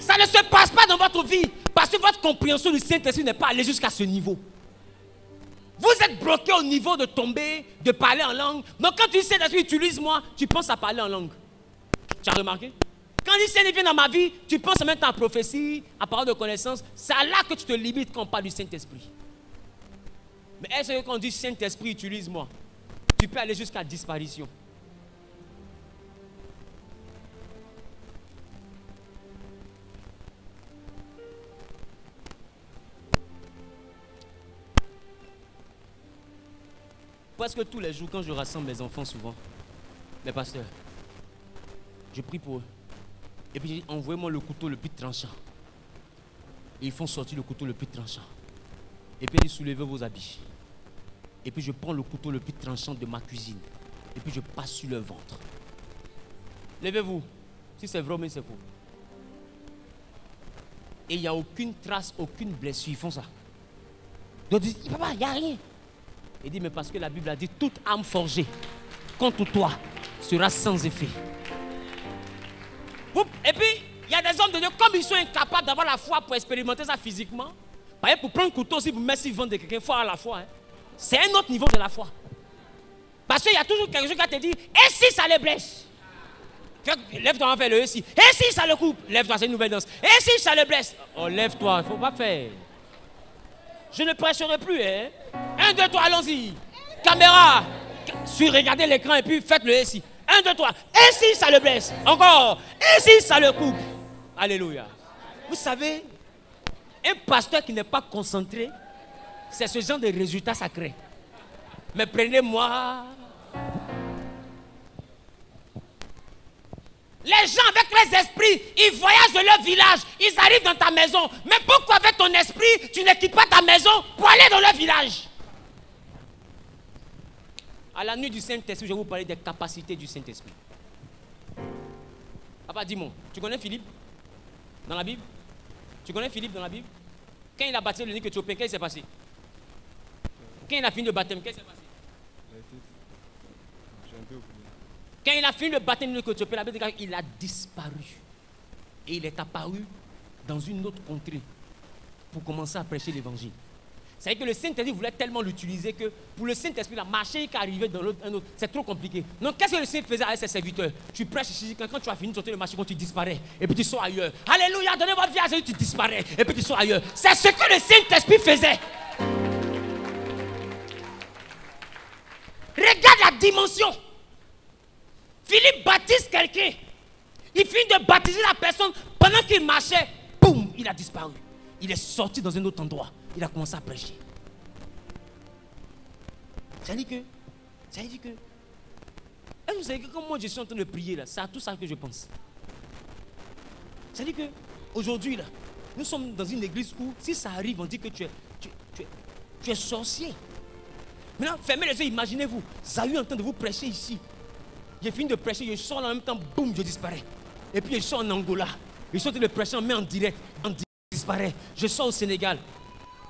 Ça ne se passe pas dans votre vie parce que votre compréhension du Saint-Esprit n'est pas allée jusqu'à ce niveau. Vous êtes bloqué au niveau de tomber, de parler en langue. Donc quand tu dis Saint-Esprit, utilise-moi, tu penses à parler en langue. Tu as remarqué? Quand il Saint-Esprit vient dans ma vie, tu penses en même temps à prophétie, à parole de connaissance. C'est là que tu te limites quand on parle du Saint-Esprit. Mais est-ce que quand on dit Saint-Esprit, utilise-moi, tu peux aller jusqu'à disparition? Presque tous les jours, quand je rassemble mes enfants, souvent, les pasteurs, je prie pour eux. Et puis, envoyez-moi le couteau le plus tranchant. Et ils font sortir le couteau le plus tranchant. Et puis, ils soulèvent vos habits. Et puis, je prends le couteau le plus tranchant de ma cuisine. Et puis, je passe sur leur ventre. Levez-vous. Si c'est vrai, mais c'est faux. Et il n'y a aucune trace, aucune blessure. Ils font ça. Donc, ils disent, papa, il n'y a rien. Il dit, mais parce que la Bible a dit, toute âme forgée contre toi sera sans effet. Et puis, il y a des hommes de Dieu, comme ils sont incapables d'avoir la foi pour expérimenter ça physiquement, par exemple, pour prendre un couteau aussi, pour mettre sur le ventre de quelqu'un, il faut avoir la foi. Hein. C'est un autre niveau de la foi. Parce qu'il y a toujours quelque chose qui te dit, et si ça les blesse? Lève-toi, on fait le et si. Et si ça le coupe? Lève-toi, c'est une nouvelle danse. Et si ça le blesse? Oh, lève-toi, il ne faut pas faire. Je ne prêcherai plus, hein. 1, 2, 3, allons-y. Caméra. Regardez l'écran et puis faites le et si. 1, 2, 3. Et si ça le blesse? Encore. Et si ça le coupe? Alléluia. Vous savez, un pasteur qui n'est pas concentré, c'est ce genre de résultats sacrés. Mais prenez-moi. Les gens avec leurs esprits, ils voyagent de leur village, ils arrivent dans ta maison. Mais pourquoi avec ton esprit, tu ne quittes pas ta maison pour aller dans leur village? À la nuit du Saint-Esprit, je vais vous parler des capacités du Saint-Esprit. Papa, dis-moi, tu connais Philippe dans la Bible? Tu connais Philippe dans la Bible? Quand il a baptisé le Éthiopien, qu'est-ce qui s'est passé? Quand il a fini le baptême, qu'est-ce qui s'est passé? Quand il a fini le baptême de l'Éthiopien, la Bible dit qu'il a disparu. Et il est apparu dans une autre contrée pour commencer à prêcher l'évangile. C'est-à-dire que le Saint-Esprit voulait tellement l'utiliser que pour le Saint-Esprit, la marcher qui arrivait dans un autre, c'est trop compliqué. Donc qu'est-ce que le Saint-Esprit faisait avec ses serviteurs? Tu prêches ici, quand tu as fini de sortir le marché, tu disparais. Et puis tu sors ailleurs. Alléluia, donnez votre vie à Jésus, tu disparais. Et puis tu sors ailleurs. C'est ce que le Saint-Esprit faisait. Regarde la dimension. Philippe baptise quelqu'un. Il finit de baptiser la personne. Pendant qu'il marchait, boum, il a disparu. Il est sorti dans un autre endroit. Il a commencé à prêcher. Ça dit que. Et vous savez que comme moi je suis en train de prier là, c'est à tout ça que je pense. Ça dit que aujourd'hui là, nous sommes dans une église où si ça arrive, on dit que tu es sorcier. Maintenant, fermez les yeux, imaginez-vous. Zahou est en train de vous prêcher ici. J'ai fini de prêcher, je sors là en même temps, boum, je disparais. Et puis je sors en Angola. Je sors de le prêcher, on met en direct, je disparais. Je sors au Sénégal.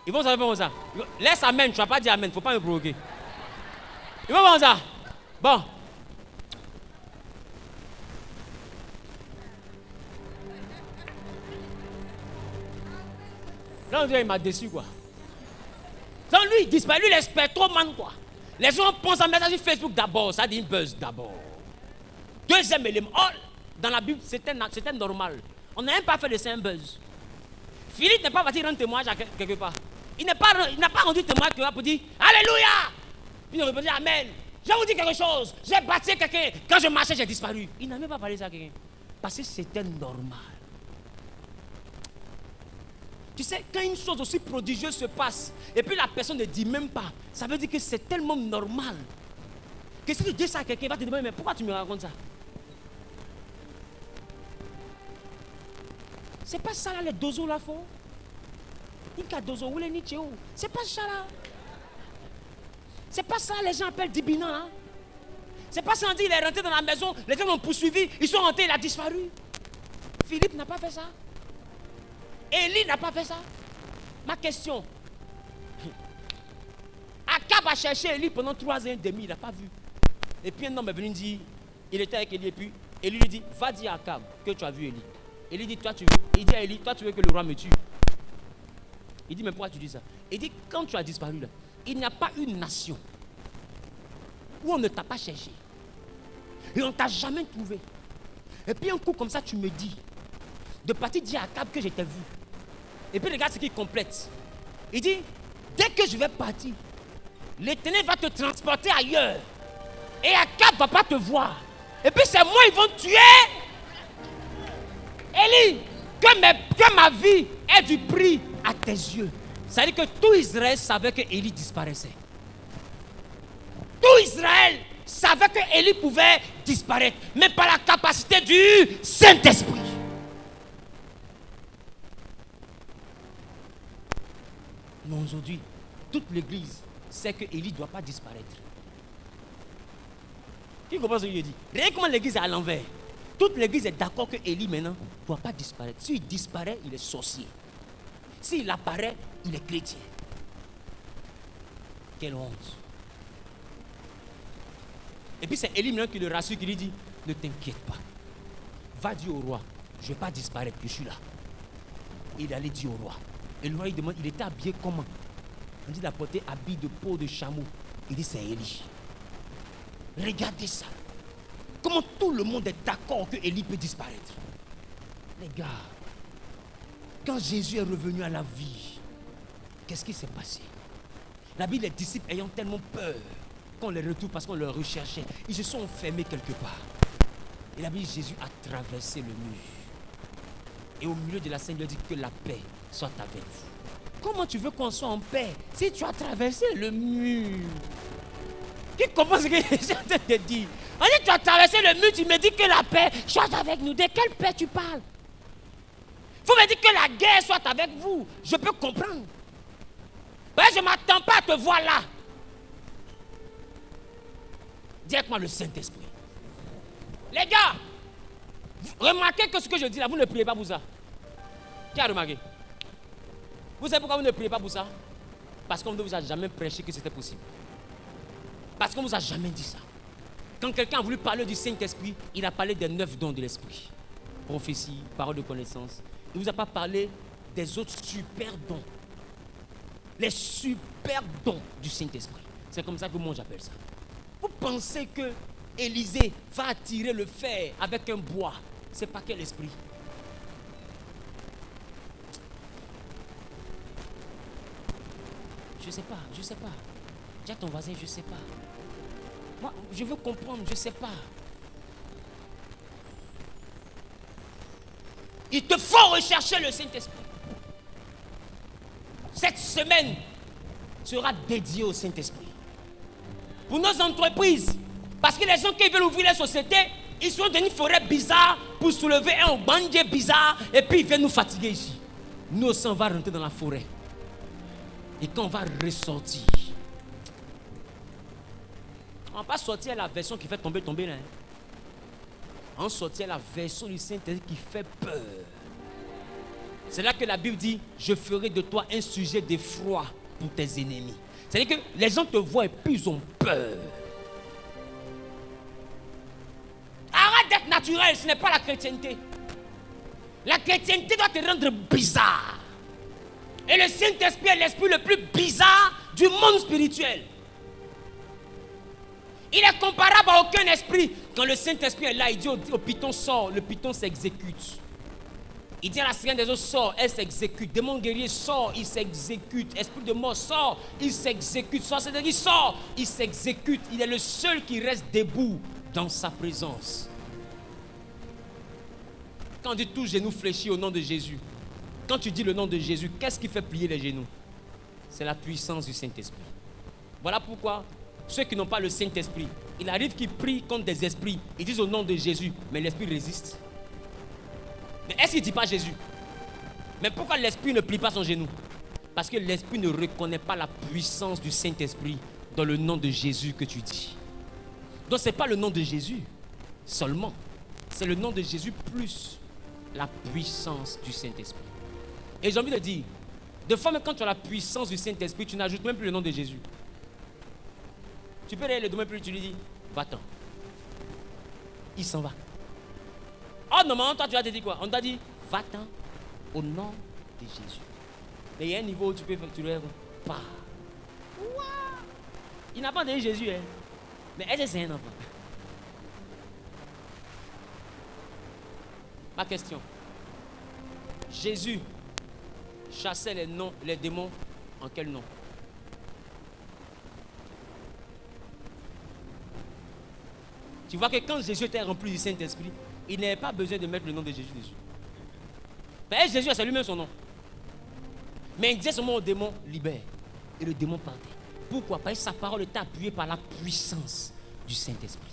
Ils vont savoir ça. Laisse amen, tu ne vas pas dire amen, il ne faut pas me provoquer. Ils vont voir ça. Bon. Là, on dirait qu'il m'a déçu, quoi. Donc lui, il disparaît, lui, il est spectroman, quoi. Les gens pensent à mettre ça sur Facebook d'abord, ça dit une buzz d'abord. Deuxième élément, oh, dans la Bible, c'était normal. On n'a même pas fait de saint buzz. Philippe n'est pas parti rendre témoignage quelque part. Il n'a pas rendu témoignage pour dire Alléluia. Puis il aurait dit Amen. Je vais vous dire quelque chose. J'ai baptisé quelqu'un. Quand je marchais, j'ai disparu. Il n'a même pas parlé ça à quelqu'un. Parce que c'était normal. Tu sais, quand une chose aussi prodigieuse se passe, et puis la personne ne dit même pas, ça veut dire que c'est tellement normal. Que si tu dis ça à quelqu'un, il va te demander, mais pourquoi tu me racontes ça? C'est pas ça là, les dozos là font. C'est pas ça là. C'est pas ça les gens appellent Dibina là. C'est pas ça on dit il est rentré dans la maison, les gens l'ont poursuivi, ils sont rentrés, il a disparu. Philippe n'a pas fait ça. Élie n'a pas fait ça. Ma question. Akab a cherché Élie pendant 3 ans et demi, il n'a pas vu. Et puis un homme est venu dire, il était avec Élie et puis Élie lui dit, va dire à Akab que tu as vu Élie. Élie dit, il dit à Élie, toi tu veux que le roi me tue. Il dit, mais pourquoi tu dis ça? Il dit, quand tu as disparu là, il n'y a pas une nation où on ne t'a pas cherché. Et on ne t'a jamais trouvé. Et puis un coup comme ça, tu me dis, de partir dire à Akab que je t'ai vu. Et puis regarde ce qu'il complète. Il dit, dès que je vais partir, l'Éternel va te transporter ailleurs. Et Akab ne va pas te voir. Et puis c'est moi, ils vont te tuer. Élie, que ma vie ait du prix à tes yeux. Ça veut dire que tout Israël savait que Élie disparaissait. Tout Israël savait que Élie pouvait disparaître. Mais par la capacité du Saint-Esprit. Mais aujourd'hui, toute l'église sait que Élie ne doit pas disparaître. Qui comprend ce que je dis? Regardez comment l'église est à l'envers. Toute l'église est d'accord que Élie maintenant ne doit pas disparaître. S'il disparaît, il est sorcier. S'il apparaît, il est chrétien. Quelle honte. Et puis c'est Élie maintenant qui le rassure, qui lui dit, ne t'inquiète pas. Va dire au roi je ne vais pas disparaître, je suis là. Il allait dire au roi. Et le roi, il demande, il était habillé comment? On dit d'apporter habit de peau de chameau. Il dit, c'est Élie. Regardez ça. Comment tout le monde est d'accord que Élie peut disparaître? Les gars, quand Jésus est revenu à la vie, qu'est-ce qui s'est passé? La Bible, les disciples ayant tellement peur qu'on les retrouve parce qu'on les recherchait, ils se sont enfermés quelque part. Et la Bible, Jésus a traversé le mur. Et au milieu de la scène, il a dit que la paix soit avec vous. Comment tu veux qu'on soit en paix si tu as traversé le mur? Qui comprend ce que Jésus est en train de dire? On dit tu as traversé le mur, tu me dis que la paix soit avec nous. De quelle paix tu parles? Il faut me dire que la guerre soit avec vous. Je peux comprendre. Ben, je ne m'attends pas à te voir là. Dis avec moi le Saint-Esprit. Les gars, remarquez que ce que je dis là, vous ne priez pas pour ça. Qui a remarqué? Vous savez pourquoi vous ne priez pas pour ça? Parce qu'on ne vous a jamais prêché que c'était possible. Parce qu'on ne vous a jamais dit ça. Quand quelqu'un a voulu parler du Saint-Esprit, il a parlé des 9 dons de l'Esprit. Prophétie, parole de connaissance. Il ne vous a pas parlé des autres super dons. Les super dons du Saint-Esprit. C'est comme ça que moi j'appelle ça. Vous pensez que Élisée va attirer le fer avec un bois? C'est pas quel esprit? Je sais pas. Dis à ton voisin, je sais pas. Moi, je veux comprendre, je sais pas. Il te faut rechercher le Saint-Esprit. Cette semaine sera dédiée au Saint-Esprit. Pour nos entreprises, parce que les gens qui veulent ouvrir les sociétés, ils sont dans une forêt bizarre pour soulever un bandit bizarre et puis ils viennent nous fatiguer ici. Nous aussi, on va rentrer dans la forêt. Et quand on va ressortir, on ne va pas sortir la version qui fait tomber là. On sortir la version du Saint-Esprit qui fait peur. C'est là que la Bible dit, je ferai de toi un sujet d'effroi pour tes ennemis. C'est-à-dire que les gens te voient et puis ils ont peur. Arrête d'être naturel, ce n'est pas la chrétienté. La chrétienté doit te rendre bizarre. Et le Saint-Esprit est l'esprit le plus bizarre du monde spirituel. Il est comparable à aucun esprit. Quand le Saint-Esprit est là, il dit au python sort, le python s'exécute. Il dit à la sirène des eaux sort, elle s'exécute. Démon guerrier sort, il s'exécute. Esprit de mort sort, il s'exécute. Sorcellerie sort, il s'exécute. Il est le seul qui reste debout dans sa présence. Quand on dit tout genou fléchi au nom de Jésus, quand tu dis le nom de Jésus, qu'est-ce qui fait plier les genoux? C'est la puissance du Saint-Esprit. Voilà pourquoi ceux qui n'ont pas le Saint-Esprit, il arrive qu'ils prient contre des esprits. Ils disent au nom de Jésus, mais l'esprit résiste. Mais est-ce qu'il ne dit pas Jésus? Mais pourquoi l'esprit ne plie pas son genou? Parce que l'esprit ne reconnaît pas la puissance du Saint-Esprit dans le nom de Jésus que tu dis. Donc ce n'est pas le nom de Jésus seulement. C'est le nom de Jésus plus la puissance du Saint-Esprit. Et j'ai envie de dire, de fois même quand tu as la puissance du Saint-Esprit, tu n'ajoutes même plus le nom de Jésus. Tu peux aller le demain plus, tu lui dis, va-t'en. Il s'en va. Oh, normalement, toi, tu as dit quoi? On t'a dit, va-t'en au nom de Jésus. Mais il y a un niveau où tu lui dire, pas. Il n'a pas dit Jésus, hein. Mais est-ce que c'est un enfant? Ma question. Jésus chassait les démons en quel nom? Tu vois que quand Jésus était rempli du Saint-Esprit, il n'avait pas besoin de mettre le nom de Jésus dessus. Mais Jésus, c'est lui-même son nom. Mais il disait seulement au démon, libère. Et le démon partait. Pourquoi? Parce que sa parole était appuyée par la puissance du Saint-Esprit.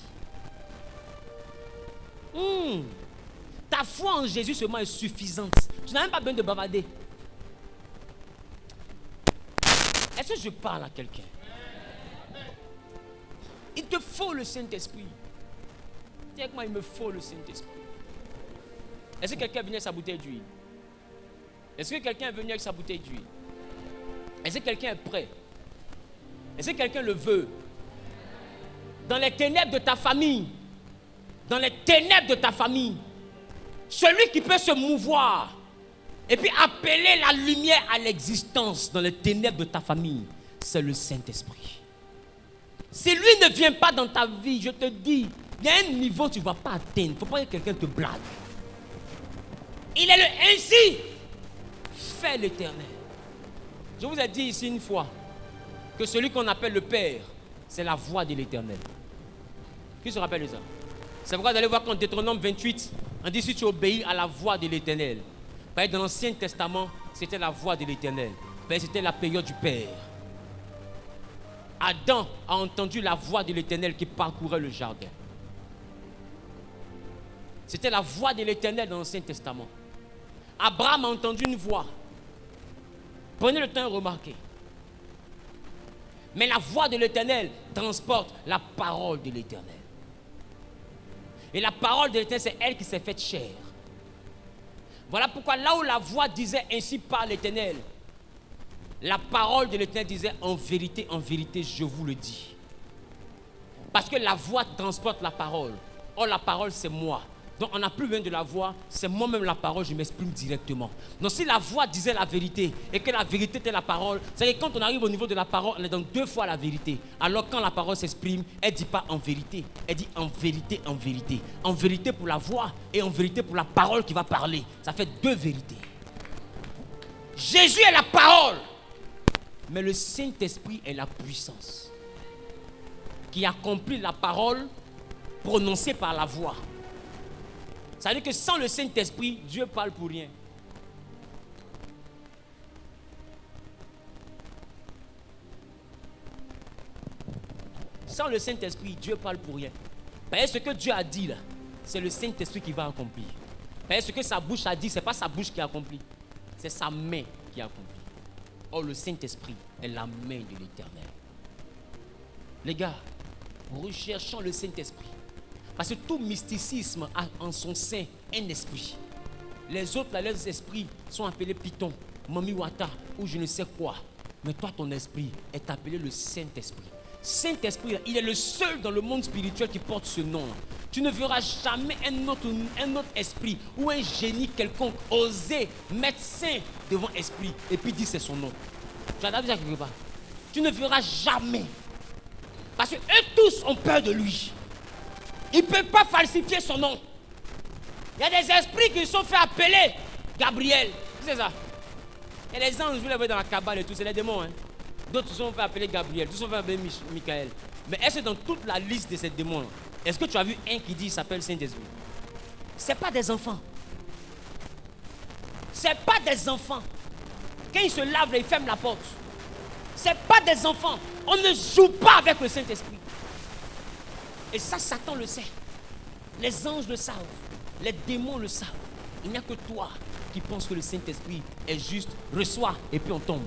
Ta foi en Jésus seulement est suffisante. Tu n'as même pas besoin de bavarder. Est-ce que je parle à quelqu'un? Il te faut le Saint-Esprit. Dis avec moi, il me faut le Saint-Esprit. Est-ce que quelqu'un est venu avec sa bouteille d'huile? Est-ce que quelqu'un est venu avec sa bouteille d'huile? Est-ce que quelqu'un est prêt? Est-ce que quelqu'un le veut? Dans les ténèbres de ta famille, dans les ténèbres de ta famille, Celui qui peut se mouvoir et puis appeler la lumière à l'existence dans les ténèbres de ta famille, c'est le Saint-Esprit. Si lui ne vient pas dans ta vie, je te dis, il y a un niveau que tu ne vas pas atteindre. Il ne faut pas que quelqu'un te blague. Il est le ainsi fait l'Éternel. Je vous ai dit ici une fois que celui qu'on appelle le Père, c'est la voix de l'Éternel. Qui se rappelle de ça? C'est pourquoi vous allez voir qu'en Deutéronome 28, on dit si tu obéis à la voix de l'Éternel. Dans l'Ancien Testament, c'était la voix de l'Éternel. C'était la période du Père. Adam a entendu la voix de l'Éternel qui parcourait le jardin. C'était la voix de l'Éternel dans l'Ancien Testament. Abraham a entendu une voix. Prenez le temps de remarquer. Mais la voix de l'Éternel transporte la parole de l'Éternel. Et la parole de l'Éternel, c'est elle qui s'est faite chair. Voilà pourquoi là où la voix disait ainsi par l'Éternel, la parole de l'Éternel disait en vérité, je vous le dis. Parce que la voix transporte la parole. Or la parole c'est moi. Donc on n'a plus besoin de la voix, c'est moi-même la parole, je m'exprime directement. Donc si la voix disait la vérité et que la vérité était la parole, c'est-à-dire que quand on arrive au niveau de la parole, on est dans deux fois la vérité. Alors quand la parole s'exprime, elle ne dit pas en vérité, elle dit en vérité, en vérité. En vérité pour la voix et en vérité pour la parole qui va parler. Ça fait deux vérités. Jésus est la parole, mais le Saint-Esprit est la puissance qui accomplit la parole prononcée par la voix. Ça veut dire que sans le Saint-Esprit, Dieu parle pour rien. Sans le Saint-Esprit, Dieu parle pour rien. Parce que ce que Dieu a dit là, c'est le Saint-Esprit qui va accomplir. Parce que ce que sa bouche a dit, ce n'est pas sa bouche qui accomplit, c'est sa main qui accomplit. Or le Saint-Esprit est la main de l'Éternel. Les gars, recherchons le Saint-Esprit. Parce que tout mysticisme a en son sein un esprit. Les autres, là, leurs esprits sont appelés Python, Mamiwata ou je ne sais quoi. Mais toi, ton esprit est appelé le Saint-Esprit. Saint-Esprit, il est le seul dans le monde spirituel qui porte ce nom. Tu ne verras jamais un autre esprit ou un génie quelconque oser mettre saint devant esprit et puis dire c'est son nom. Tu as vu ça quelque part? Tu ne verras jamais. Parce que eux tous ont peur de lui. Ils ne peuvent pas falsifier son nom. Il y a des esprits qui se sont fait appeler Gabriel. C'est ça. Et les anges, vous les voyez dans la cabane et tout, c'est les démons. Hein. D'autres se sont fait appeler Gabriel, d'autres se sont fait appeler Michael. Mais est-ce que dans toute la liste de ces démons, est-ce que tu as vu un qui dit qu'il s'appelle Saint-Esprit? Ce n'est pas des enfants. Ce n'est pas des enfants. Quand ils se lavent, ils ferment la porte. Ce n'est pas des enfants. On ne joue pas avec le Saint-Esprit. Et ça, Satan le sait. Les anges le savent. Les démons le savent. Il n'y a que toi qui penses que le Saint-Esprit est juste, reçois et puis on tombe.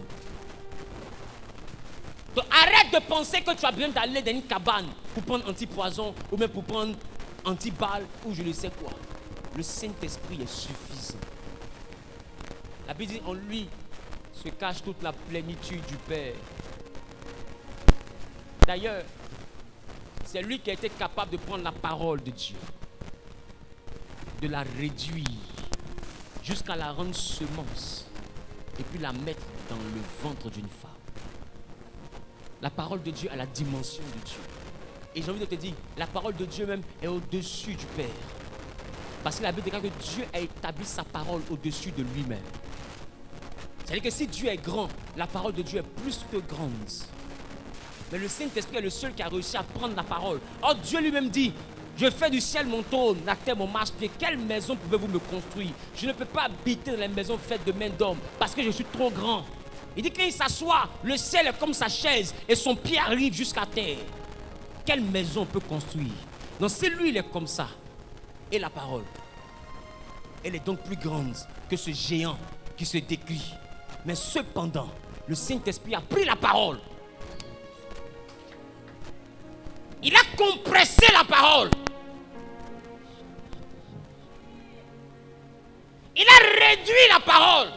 Donc arrête de penser que tu as besoin d'aller dans une cabane pour prendre anti-poison ou même pour prendre anti-balle ou je ne sais quoi. Le Saint-Esprit est suffisant. La Bible dit en lui se cache toute la plénitude du Père. D'ailleurs, c'est lui qui a été capable de prendre la parole de Dieu, de la réduire jusqu'à la rendre semence et puis la mettre dans le ventre d'une femme. La parole de Dieu a la dimension de Dieu. Et j'ai envie de te dire, la parole de Dieu même est au-dessus du Père. Parce que la Bible déclare que Dieu a établi sa parole au-dessus de lui-même. C'est-à-dire que si Dieu est grand, la parole de Dieu est plus que grande. Mais le Saint-Esprit est le seul qui a réussi à prendre la parole. Or Dieu lui-même dit, je fais du ciel mon trône, la terre mon marchepied. Quelle maison pouvez-vous me construire? Je ne peux pas habiter dans les maisons faites de main d'homme parce que je suis trop grand. Il dit qu'il s'assoit, le ciel est comme sa chaise et son pied arrive jusqu'à terre. Quelle maison on peut construire? Donc si lui il est comme ça, et la parole, elle est donc plus grande que ce géant qui se décrit. Mais cependant, le Saint-Esprit a pris la parole. Il a compressé la parole. Il a réduit la parole.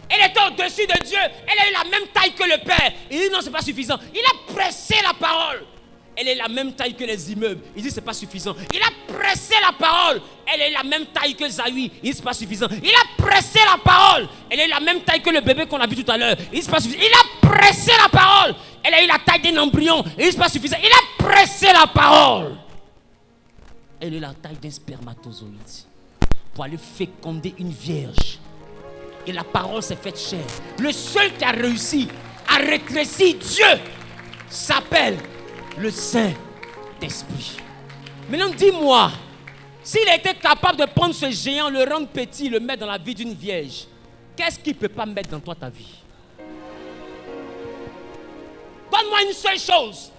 Elle était au-dessus de Dieu. Elle a eu la même taille que le Père. Il dit non, ce n'est pas suffisant. Il a pressé la parole. elle est la même taille que les immeubles. Il dit c'est pas suffisant. Il a pressé la parole, elle est la même taille que Zawi. Il dit c'est pas suffisant. Il a pressé la parole, elle est la même taille que le bébé qu'on a vu tout à l'heure. Il dit c'est pas suffisant. Il a pressé la parole, elle a eu la taille d'un embryon. Il dit c'est pas suffisant. Il a pressé la parole, elle est la taille d'un spermatozoïde pour aller féconder une vierge. Et la parole s'est faite chair. Le seul qui a réussi à rétrécir Dieu s'appelle le Saint-Esprit. Maintenant, dis-moi, s'il était capable de prendre ce géant, le rendre petit, le mettre dans la vie d'une vierge, qu'est-ce qu'il ne peut pas mettre dans toi, ta vie? Donne-moi une seule chose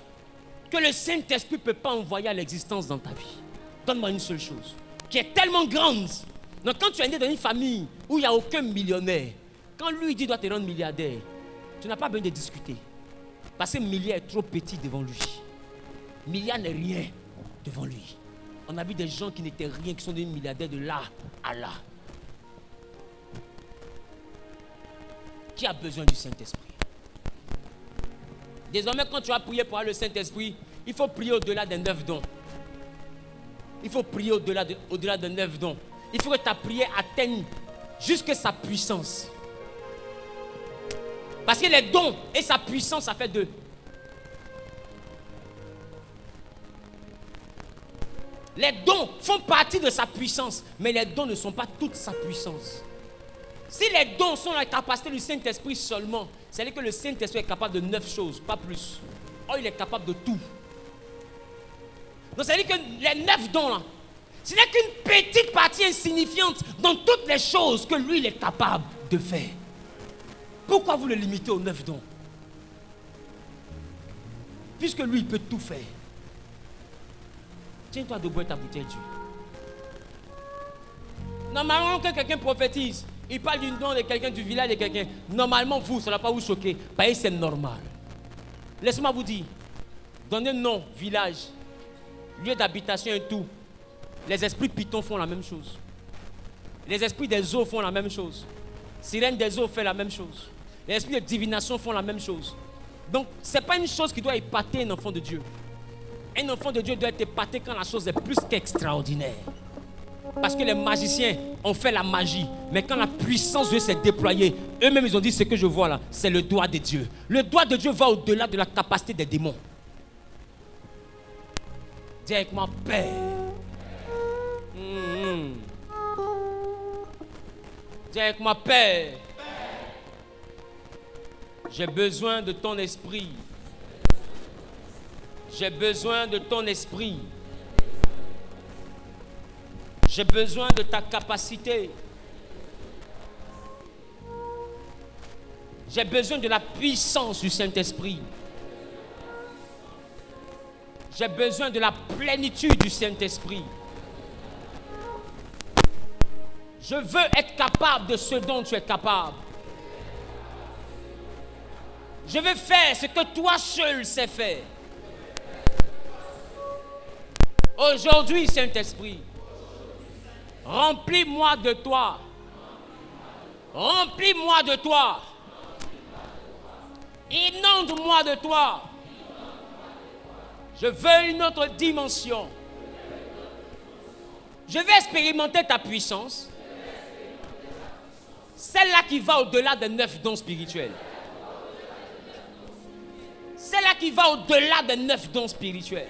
que le Saint-Esprit ne peut pas envoyer à l'existence dans ta vie. Donne-moi une seule chose qui est tellement grande. Donc, quand tu es né dans une famille où il n'y a aucun millionnaire, quand lui dit doit te rendre milliardaire, tu n'as pas besoin de discuter. Parce que milliard est trop petit devant lui. Milliard n'est rien devant lui. On a vu des gens qui n'étaient rien, qui sont devenus milliardaires de là à là. Qui a besoin du Saint-Esprit? Désormais, quand tu vas prier pour avoir le Saint-Esprit, il faut prier au-delà des 9 dons. Il faut prier au-delà de 9 dons. Il faut que ta prière atteigne jusqu'à sa puissance. Parce que les dons et sa puissance, ça fait deux. Les dons font partie de sa puissance, mais les dons ne sont pas toute sa puissance. Si les dons sont la capacité du Saint-Esprit seulement, c'est-à-dire que le Saint-Esprit est capable de 9 choses, pas plus. Or, il est capable de tout. Donc, c'est-à-dire que les 9 dons là, ce n'est qu'une petite partie insignifiante dans toutes les choses que lui, il est capable de faire. Pourquoi vous le limitez aux 9 dons? Puisque lui, il peut tout faire. Tiens-toi debout ta bouteille d'huile. Normalement, quand quelqu'un prophétise, il parle d'une don de quelqu'un, du village de quelqu'un. Normalement, vous, ça ne va pas vous choquer. Parce que c'est normal. Laissez-moi vous dire, donnez nom, village, lieu d'habitation et tout. Les esprits pitons font la même chose. Les esprits des eaux font la même chose. Sirène des eaux fait la même chose. Les esprits de divination font la même chose. Donc, ce n'est pas une chose qui doit épater un enfant de Dieu. Un enfant de Dieu doit être épaté quand la chose est plus qu'extraordinaire. Parce que les magiciens ont fait la magie. Mais quand la puissance de Dieu s'est déployée, eux-mêmes ils ont dit ce que je vois là, c'est le doigt de Dieu. Le doigt de Dieu va au-delà de la capacité des démons. Dis avec moi, Père. Dis avec moi, Père. J'ai besoin de ton esprit. J'ai besoin de ton esprit. J'ai besoin de ta capacité. J'ai besoin de la puissance du Saint-Esprit. J'ai besoin de la plénitude du Saint-Esprit. Je veux être capable de ce dont tu es capable. Je veux faire ce que toi seul sais faire. Aujourd'hui, Saint-Esprit, remplis-moi de toi. Remplis-moi de toi. Inonde-moi de toi. Je veux une autre dimension. Je vais expérimenter ta puissance. Celle-là qui va au-delà des 9 dons spirituels. Celle-là qui va au-delà des 9 dons spirituels.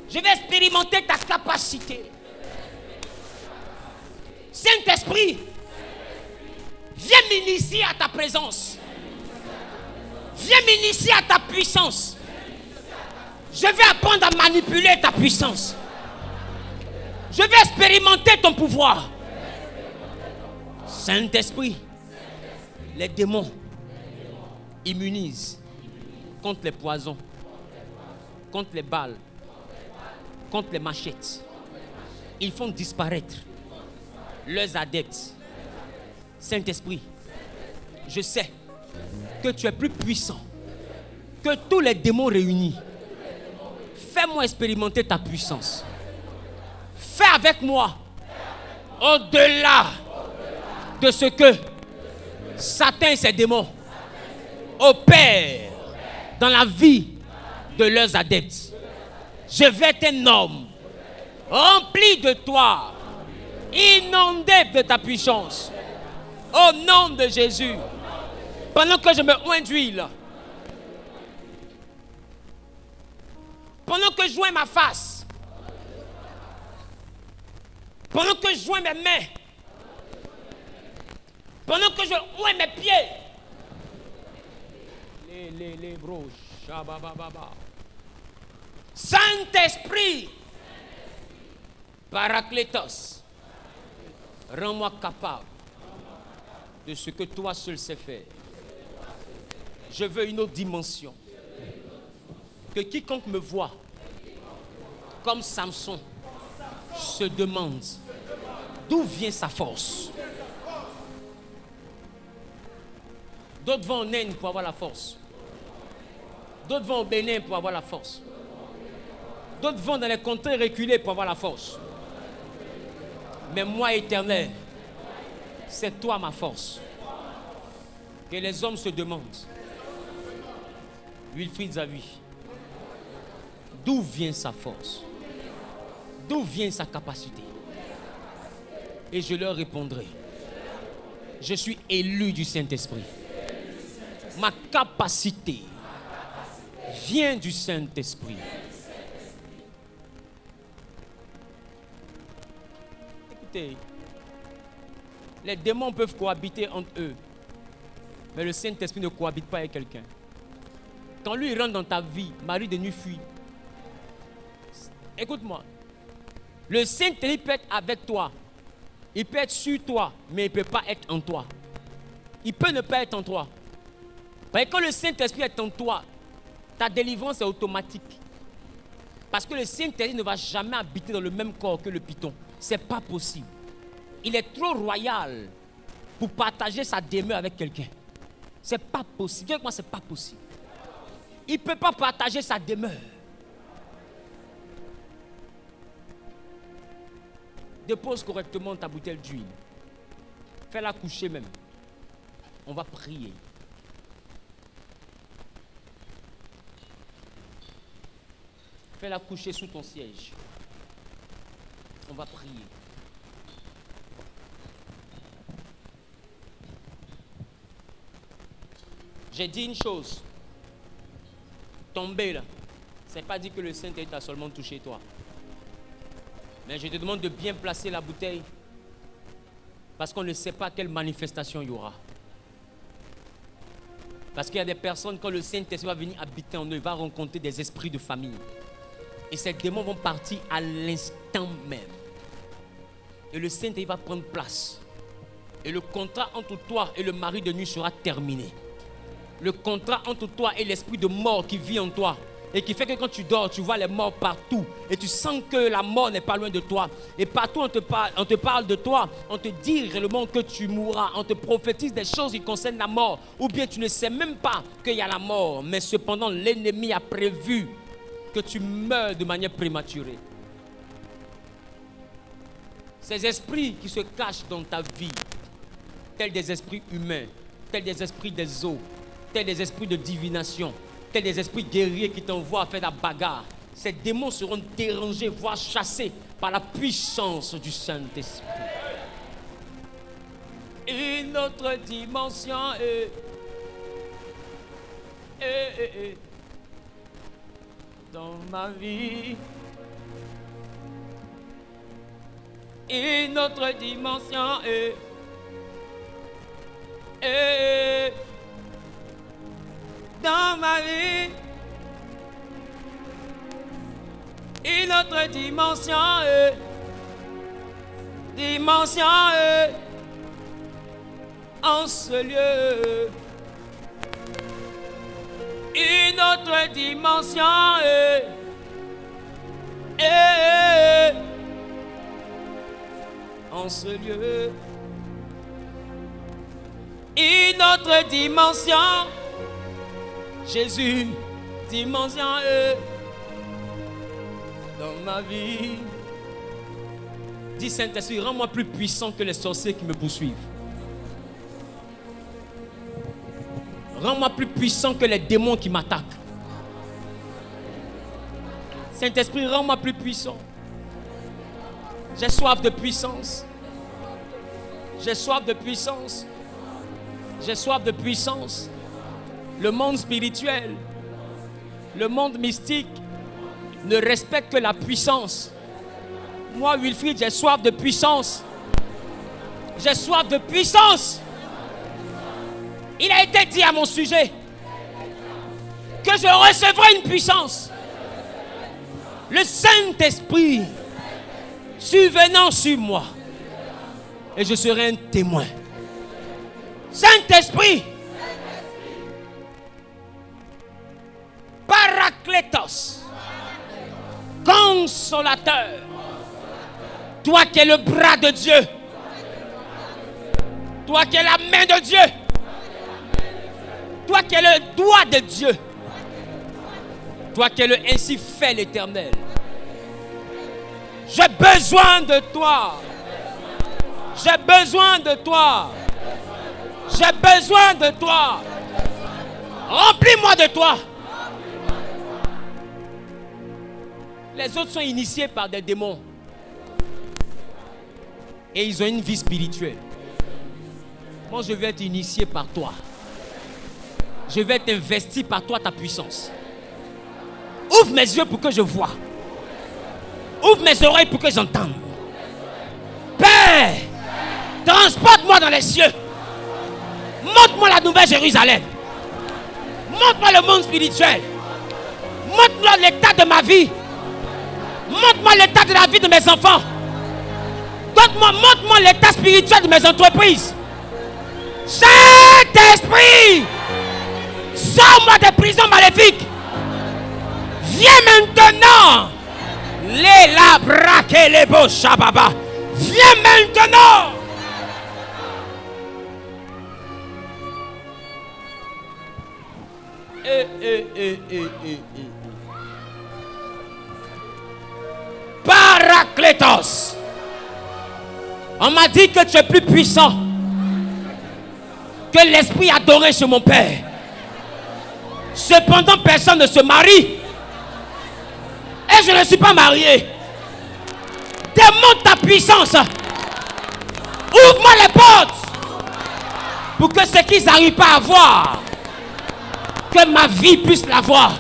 Je vais expérimenter ta capacité. Saint-Esprit, viens m'initier à ta présence. Viens m'initier à ta puissance. Je vais apprendre à manipuler ta puissance. Je vais expérimenter ton pouvoir. Saint-Esprit, les démons immunisent contre les poisons, contre les balles, contre les machettes. Ils font disparaître leurs adeptes. Saint-Esprit, je sais que tu es plus puissant que tous les démons réunis. Fais-moi expérimenter ta puissance. Fais avec moi au-delà de ce que Satan et ses démons opèrent dans la vie de leurs adeptes. Je vais être un homme rempli de toi, inondé de ta puissance. Au nom de Jésus, pendant que je me oins d'huile, pendant que je joins ma face, pendant que je joins mes mains, pendant que je oins mes pieds, les bros, shabababa. Saint-Esprit, Paraclétos, rends-moi capable de ce que toi seul sais faire. Je veux une autre dimension. Que quiconque me voit comme Samson se demande d'où vient sa force. D'autres vont en Inde pour avoir la force. D'autres vont au Bénin pour avoir la force. D'autres vont dans les contrées reculées pour avoir la force. Mais moi, Éternel, c'est toi ma force. Que les hommes se demandent. Wilfried Zawi, d'où vient sa force? D'où vient sa capacité? Et je leur répondrai, je suis élu du Saint-Esprit. Ma capacité vient du Saint-Esprit. Écoutez, les démons peuvent cohabiter entre eux, mais le Saint-Esprit ne cohabite pas avec quelqu'un. Quand lui rentre dans ta vie, Marie de nuit fuit. Écoute-moi, le Saint-Esprit peut être avec toi, il peut être sur toi, mais il ne peut pas être en toi. Il peut ne pas être en toi. Parce que quand le Saint-Esprit est en toi, ta délivrance est automatique. Parce que le Saint-Esprit ne va jamais habiter dans le même corps que le python. Ce n'est pas possible. Il est trop royal pour partager sa demeure avec quelqu'un. Ce n'est pas possible. Dis-moi, ce n'est pas possible. Il ne peut pas partager sa demeure. Dépose correctement ta bouteille d'huile. Fais-la coucher même. On va prier. Fais-la coucher sous ton siège. On va prier. J'ai dit une chose. Tomber là, ce n'est pas dit que le Saint-Esprit t'a seulement touché toi. Mais je te demande de bien placer la bouteille. Parce qu'on ne sait pas quelle manifestation il y aura. Parce qu'il y a des personnes, quand le Saint-Esprit va venir habiter en eux, il va rencontrer des esprits de famille. Et ces démons vont partir à l'instant même. Et le Saint-Esprit va prendre place. Et le contrat entre toi et le mari de nuit sera terminé. Le contrat entre toi et l'esprit de mort qui vit en toi. Et qui fait que quand tu dors, tu vois les morts partout. Et tu sens que la mort n'est pas loin de toi. Et partout on te parle de toi. On te dit réellement que tu mourras. On te prophétise des choses qui concernent la mort. Ou bien tu ne sais même pas qu'il y a la mort. Mais cependant, l'ennemi a prévu que tu meurs de manière prématurée. Ces esprits qui se cachent dans ta vie, tels des esprits humains, tels des esprits des eaux, tels des esprits de divination, tels des esprits guerriers qui t'envoient à faire la bagarre, ces démons seront dérangés, voire chassés par la puissance du Saint-Esprit. Une autre dimension dans ma vie. Une autre dimension dans ma vie. Une autre dimension en ce lieu. Une autre dimension en ce lieu. Une autre dimension, Jésus, dimension dans ma vie. Dis Saint-Esprit, rends-moi plus puissant que les sorciers qui me poursuivent. Rends-moi plus puissant que les démons qui m'attaquent. Saint-Esprit, rends-moi plus puissant. J'ai soif de puissance. J'ai soif de puissance. J'ai soif de puissance. Le monde spirituel, le monde mystique ne respecte que la puissance. Moi, Wilfried, j'ai soif de puissance. J'ai soif de puissance. Il a été dit à mon sujet que je recevrai une puissance. Le Saint-Esprit survenant sur moi. Et je serai un témoin. Saint-Esprit, Paraclétos, consolateur, toi qui es le bras de Dieu, toi qui es la main de Dieu, toi qui es le doigt de Dieu, toi qui es le ainsi fait l'Éternel. J'ai besoin de toi. J'ai besoin de toi. J'ai besoin de toi. Remplis-moi de toi. Les autres sont initiés par des démons. Et ils ont une vie spirituelle. Moi, je vais être initié par toi. Je vais être investi par toi, ta puissance. Ouvre mes yeux pour que je vois. Ouvre mes oreilles pour que j'entende. Père, transporte-moi dans les cieux. Montre-moi la nouvelle Jérusalem. Montre-moi le monde spirituel. Montre-moi l'état de ma vie. Montre-moi l'état de la vie de mes enfants. Montre-moi l'état spirituel de mes entreprises. Saint-Esprit, sors-moi des prisons maléfiques. Viens maintenant. Les labra et les beaux shababa. Viens maintenant. Paraclétos. On m'a dit que tu es plus puissant que l'esprit adoré chez mon père. Cependant, personne ne se marie. Et je ne suis pas marié. Démontre ta puissance. Ouvre-moi les portes. Pour que ce qu'ils n'arrivent pas à voir, que ma vie puisse l'avoir.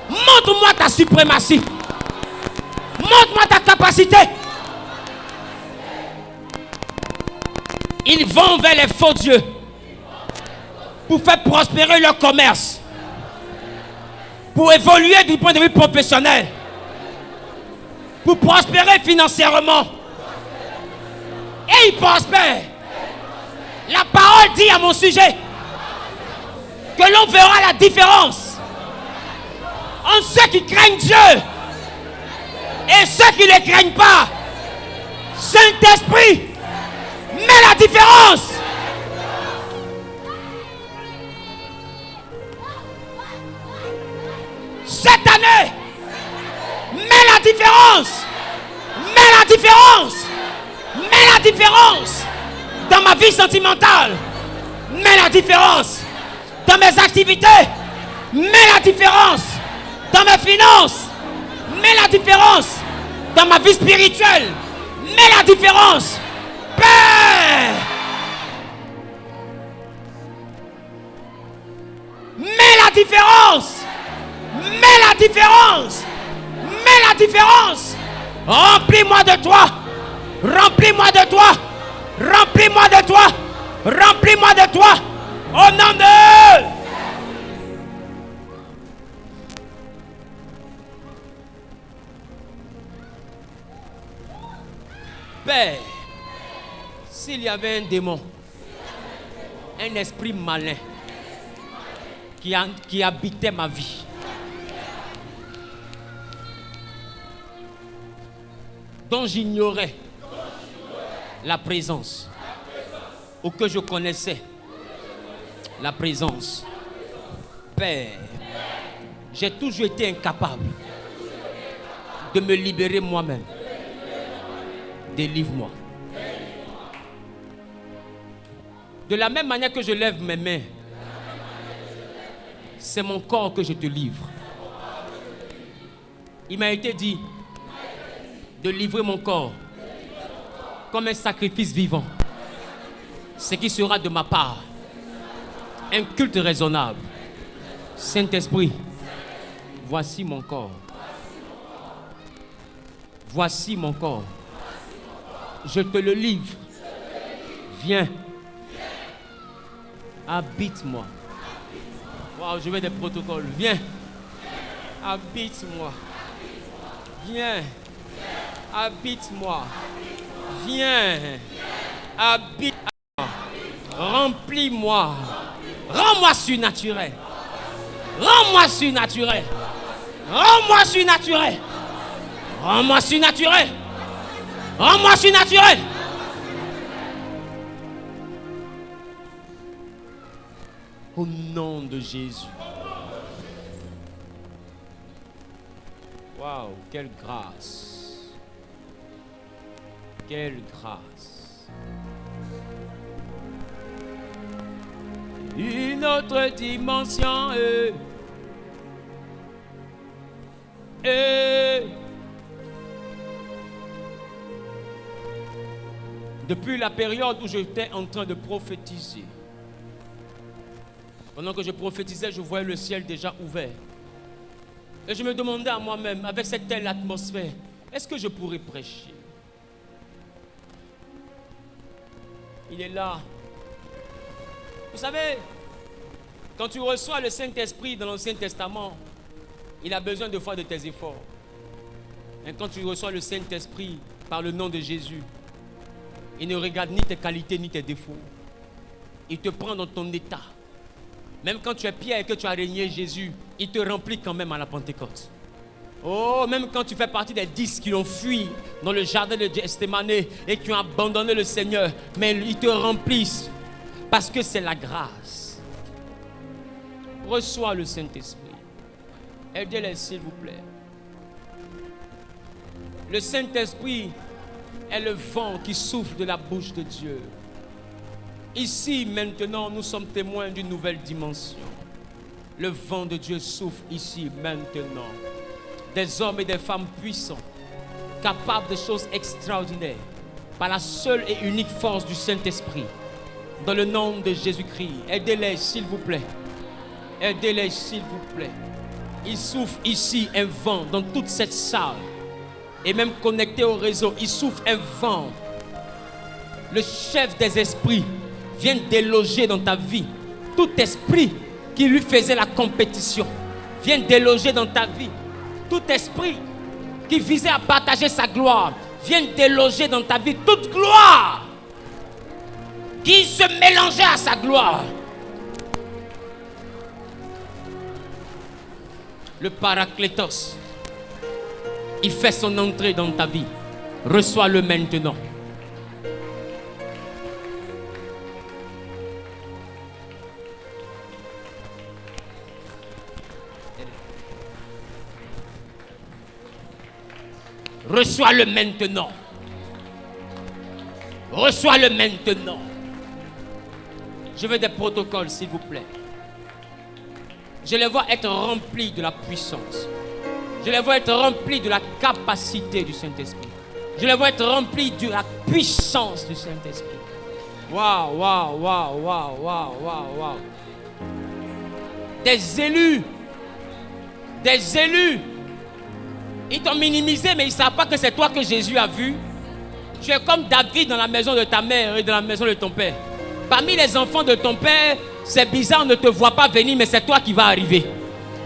Montre-moi ta suprématie. Montre-moi ta capacité. Ils vont vers les faux dieux pour faire prospérer leur commerce, pour évoluer du point de vue professionnel, pour prospérer financièrement. Et ils prospèrent. La parole dit à mon sujet que l'on verra la différence entre ceux qui craignent Dieu et ceux qui ne les craignent pas. Saint-Esprit, mets la différence. Cette année, mets la différence. Mets la différence. Mets la différence dans ma vie sentimentale. Mets la différence dans mes activités. Mets la différence dans mes finances. Mets la différence dans ma vie spirituelle. Mets la différence. Père, mets la différence. Mets la différence. Mets la différence. Remplis-moi de toi. Remplis-moi de toi. Remplis-moi de toi. Remplis-moi de toi. Au nom de... Père, s'il y avait un démon, un esprit malin qui habitait ma vie, dont j'ignorais la présence, ou que je connaissais la présence, Père, j'ai toujours été incapable de me libérer moi-même. Délivre-moi. De la même manière que je lève mes mains, c'est mon corps que je te livre. Il m'a été dit de livrer mon corps comme un sacrifice vivant, ce qui sera de ma part un culte raisonnable. Saint-Esprit, voici mon corps. Voici mon corps. Je te le livre. Viens. Habite-moi. Wow, je veux des protocoles. Viens. Habite-moi. Viens. Habite-moi. Viens. Habite-moi. Remplis-moi. Rends-moi surnaturel. Rends-moi surnaturel. Rends-moi surnaturel. Rends-moi surnaturel. Rends-moi surnaturel. Au nom de Jésus. Waouh, quelle grâce. Quelle grâce. Une autre dimension. Depuis la période où j'étais en train de prophétiser, pendant que je prophétisais, je voyais le ciel déjà ouvert. Et je me demandais à moi-même, avec cette telle atmosphère, est-ce que je pourrais prêcher? Il est là. Vous savez, quand tu reçois le Saint-Esprit dans l'Ancien Testament, il a besoin de fois de tes efforts. Et quand tu reçois le Saint-Esprit par le nom de Jésus, il ne regarde ni tes qualités ni tes défauts. Il te prend dans ton état. Même quand tu es Pierre et que tu as régné Jésus, il te remplit quand même à la Pentecôte. Oh, même quand tu fais partie des 10 qui ont fui dans le jardin de Gethsémane et qui ont abandonné le Seigneur, mais ils te remplissent parce que c'est la grâce. Reçois le Saint-Esprit. Aidez-les s'il vous plaît. Le Saint-Esprit est le vent qui souffle de la bouche de Dieu. Ici, maintenant, nous sommes témoins d'une nouvelle dimension. Le vent de Dieu souffle ici, maintenant. Des hommes et des femmes puissants, capables de choses extraordinaires, par la seule et unique force du Saint-Esprit. Dans le nom de Jésus-Christ, aidez-les, s'il vous plaît. Aidez-les, s'il vous plaît. Il souffle ici un vent dans toute cette salle. Et même connecté au réseau, il souffle un vent. Le chef des esprits vient déloger dans ta vie. Tout esprit qui lui faisait la compétition vient déloger dans ta vie. Tout esprit qui visait à partager sa gloire vient déloger dans ta vie. Toute gloire qui se mélangeait à sa gloire. Le Paraclétos, il fait son entrée dans ta vie. Reçois-le maintenant. Reçois-le maintenant. Reçois-le maintenant. Je veux des protocoles, s'il vous plaît. Je les vois être remplis de la puissance. Je les vois être remplis de la capacité du Saint-Esprit. Je les vois être remplis de la puissance du Saint-Esprit. Waouh, waouh, waouh, waouh, waouh, waouh, waouh. Des élus. Des élus. Ils t'ont minimisé, mais ils ne savent pas que c'est toi que Jésus a vu. Tu es comme David dans la maison de ta mère et dans la maison de ton père. Parmi les enfants de ton père, c'est bizarre, on ne te voit pas venir, mais c'est toi qui vas arriver.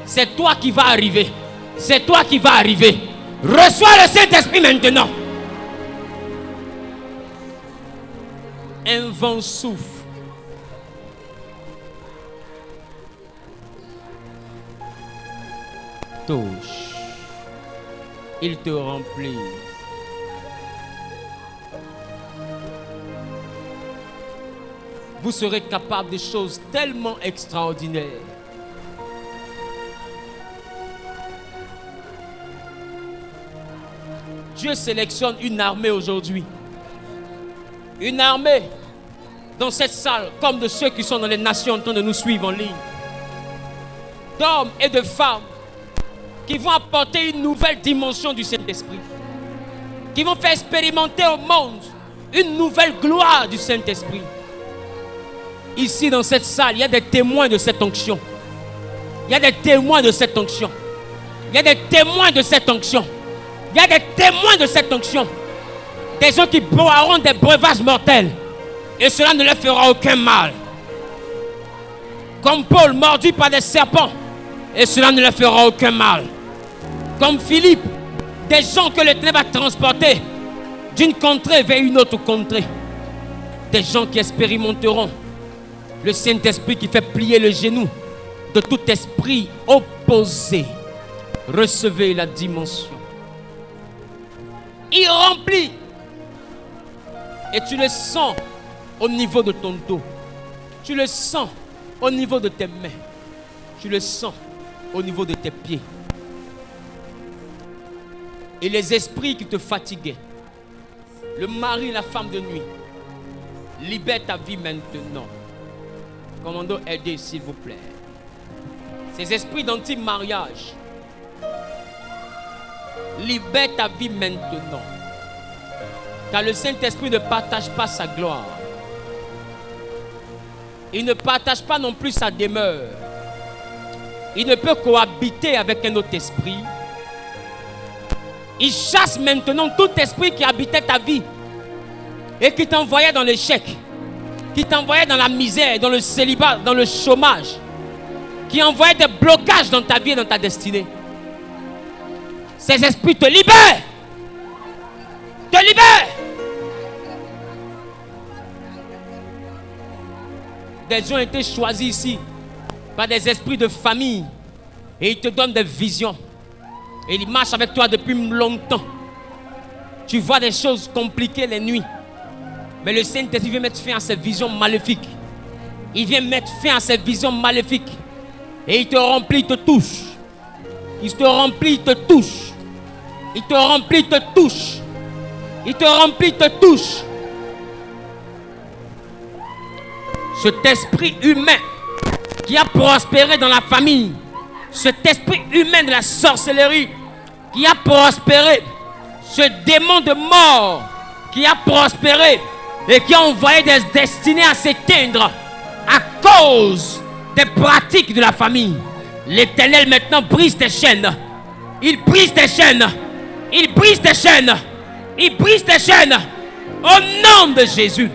C'est toi qui vas arriver. C'est toi qui vas arriver. Reçois le Saint-Esprit maintenant. Un vent souffle. Touche. Il te remplit. Vous serez capable de choses tellement extraordinaires. Dieu sélectionne une armée aujourd'hui. Une armée dans cette salle, comme de ceux qui sont dans les nations en train de nous suivre en ligne. D'hommes et de femmes qui vont apporter une nouvelle dimension du Saint-Esprit, qui vont faire expérimenter au monde une nouvelle gloire du Saint-Esprit. Ici dans cette salle, il y a des témoins de cette onction. Il y a des témoins de cette onction. Il y a des témoins de cette onction. Il y a des témoins de cette onction. Des gens qui boiront des breuvages mortels et cela ne leur fera aucun mal. Comme Paul, mordu par des serpents, et cela ne leur fera aucun mal. Comme Philippe, des gens que le ténèbre va transporter d'une contrée vers une autre contrée. Des gens qui expérimenteront le Saint-Esprit qui fait plier le genou de tout esprit opposé. Recevez la dimension. Il remplit. Et tu le sens au niveau de ton dos. Tu le sens au niveau de tes mains. Tu le sens au niveau de tes pieds. Et les esprits qui te fatiguaient, le mari et la femme de nuit, libère ta vie maintenant. Commando, aidez s'il vous plaît. Ces esprits d'anti-mariage, libère ta vie maintenant. Car le Saint-Esprit ne partage pas sa gloire. Il ne partage pas non plus sa demeure. Il ne peut cohabiter avec un autre esprit. Il chasse maintenant tout esprit qui habitait ta vie et qui t'envoyait dans l'échec, qui t'envoyait dans la misère, dans le célibat, dans le chômage, qui envoyait des blocages dans ta vie et dans ta destinée. Ces esprits te libèrent. Te libèrent. Des gens ont été choisis ici par des esprits de famille et ils te donnent des visions. Et ils marchent avec toi depuis longtemps. Tu vois des choses compliquées les nuits. Mais le Saint-Esprit vient mettre fin à ces visions maléfiques. Il vient mettre fin à ces visions maléfiques. Et il te remplit, il te touche. Il te remplit, il te touche. Il te remplit, il te touche. Il te remplit, il te touche. Cet esprit humain qui a prospéré dans la famille, cet esprit humain de la sorcellerie qui a prospéré, ce démon de mort qui a prospéré et qui a envoyé des destinées à s'éteindre à cause des pratiques de la famille. L'Éternel maintenant brise tes chaînes. Il brise tes chaînes. Il brise tes chaînes. Il brise tes chaînes. Au nom de Jésus.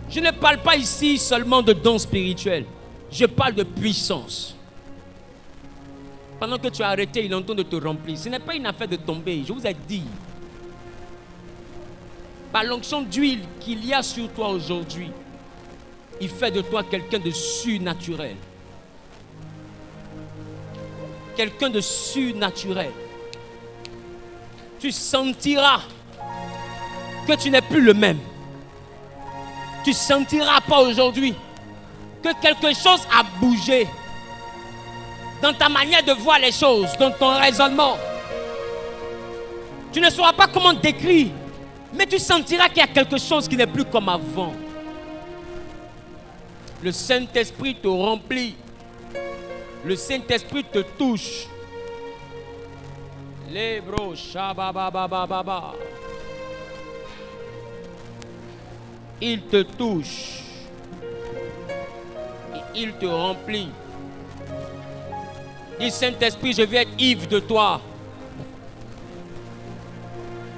Je ne parle pas ici seulement de dons spirituels. Je parle de puissance. Pendant que tu as arrêté, il est en train de te remplir. Ce n'est pas une affaire de tomber. Je vous ai dit. Par l'onction d'huile qu'il y a sur toi aujourd'hui, il fait de toi quelqu'un de surnaturel. Quelqu'un de surnaturel. Tu sentiras que tu n'es plus le même. Tu ne sentiras pas aujourd'hui que quelque chose a bougé dans ta manière de voir les choses, dans ton raisonnement. Tu ne sauras pas comment décrire, mais tu sentiras qu'il y a quelque chose qui n'est plus comme avant. Le Saint-Esprit te remplit. Le Saint-Esprit te touche. Les bros, shabababababa. Il te touche. Et il te remplit. Dis Saint-Esprit, je vais être ivre de toi.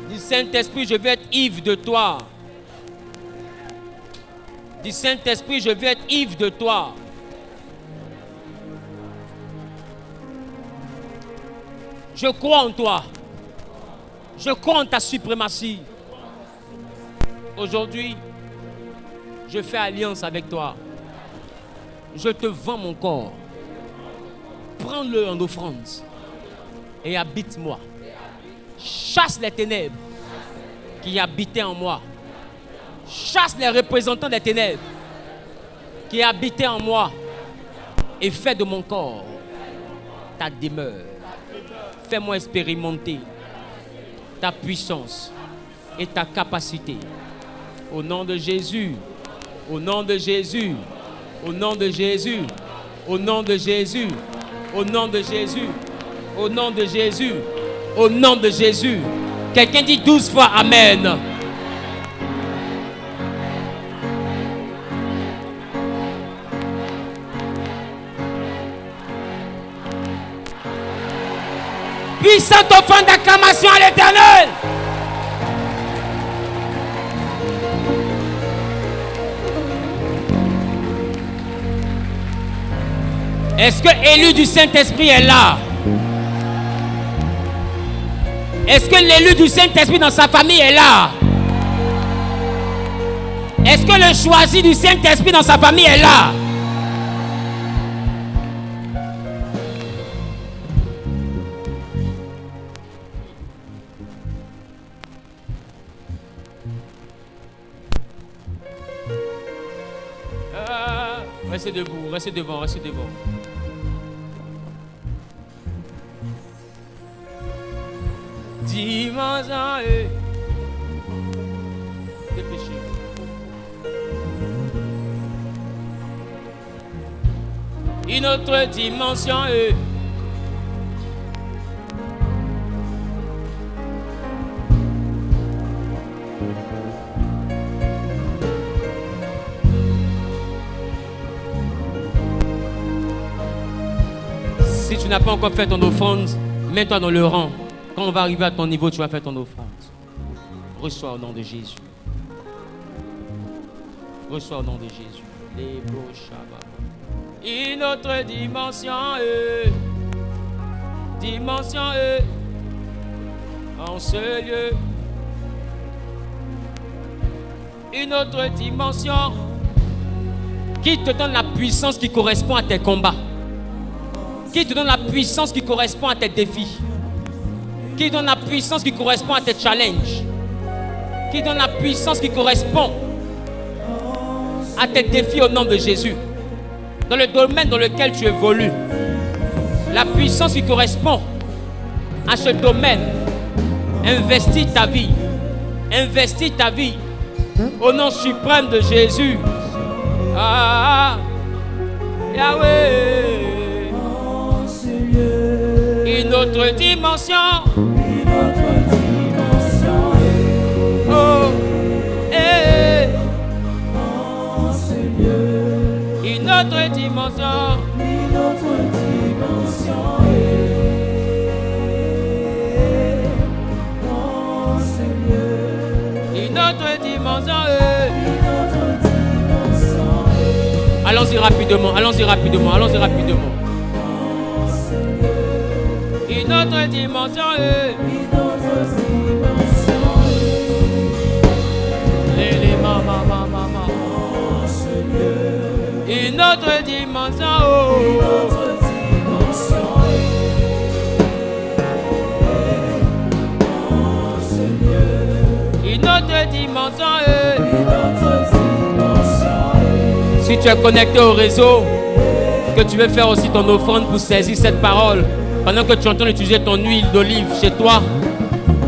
Dis Saint-Esprit, je vais être ivre de toi. Dis Saint-Esprit, je vais être ivre de toi. Je crois en toi. Je crois en ta suprématie. Aujourd'hui, je fais alliance avec toi. Je te vends mon corps. Prends-le en offrande et habite-moi. Chasse les ténèbres qui habitaient en moi. Chasse les représentants des ténèbres qui habitaient en moi et fais de mon corps ta demeure. Fais-moi expérimenter ta puissance et ta capacité. Au nom de Jésus, au nom de Jésus, au nom de Jésus, au nom de Jésus. Au nom de Jésus. Au nom de Jésus. Au nom de Jésus. Quelqu'un dit 12 fois Amen. Puissante offrande d'acclamation à l'Éternel. Est-ce que l'élu du Saint-Esprit est là? Est-ce que l'élu du Saint-Esprit dans sa famille est là? Est-ce que le choisi du Saint-Esprit dans sa famille est là? Restez debout, restez devant, restez devant. Dimanche et dépêchez. Une autre dimension et si tu n'as pas encore fait ton offrande, mets-toi dans le rang. Quand on va arriver à ton niveau, tu vas faire ton offrande. Reçois au nom de Jésus. Reçois au nom de Jésus. Les beaux Shabbat. Une autre dimension, dimension, en ce lieu. Une autre dimension qui te donne la puissance qui correspond à tes combats. Qui te donne la puissance qui correspond à tes défis. Qui donne la puissance qui correspond à tes challenges. Qui donne la puissance qui correspond à tes défis au nom de Jésus. Dans le domaine dans lequel tu évolues. La puissance qui correspond à ce domaine. Investis ta vie. Investis ta vie. Au nom suprême de Jésus. Ah, Yahweh. Une autre dimension. Une autre dimension. Oh, oh Seigneur. Une autre dimension. Une autre dimension. Oh Seigneur. Une autre dimension. Une autre dimension. Allons-y rapidement, allons-y rapidement, allons-y rapidement. Une autre dimension, une autre dimension, les mama, oh Seigneur. Une autre dimension, oh. Une autre dimension, oh Seigneur. Une autre dimension, une autre dimension. Si tu es connecté au réseau, que tu veux faire aussi ton offrande pour saisir cette parole. Pendant que tu entends utiliser ton huile d'olive chez toi,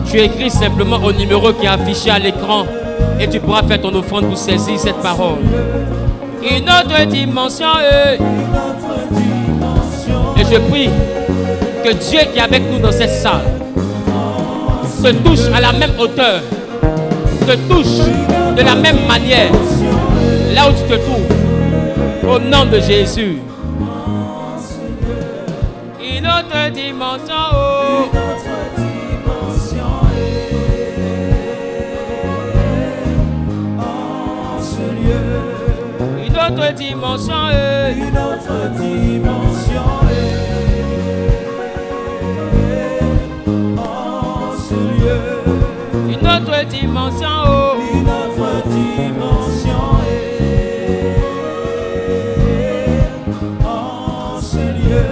tu écris simplement au numéro qui est affiché à l'écran et tu pourras faire ton offrande pour saisir cette parole. Une autre dimension, et je prie que Dieu qui est avec nous dans cette salle te touche à la même hauteur, te touche de la même manière, là où tu te trouves, au nom de Jésus. Une autre dimension, oh. Une autre dimension, oh, Seigneur. Une autre dimension, une autre dimension, oh, Seigneur. Une autre dimension, oh. Une autre dimension, oh, Seigneur.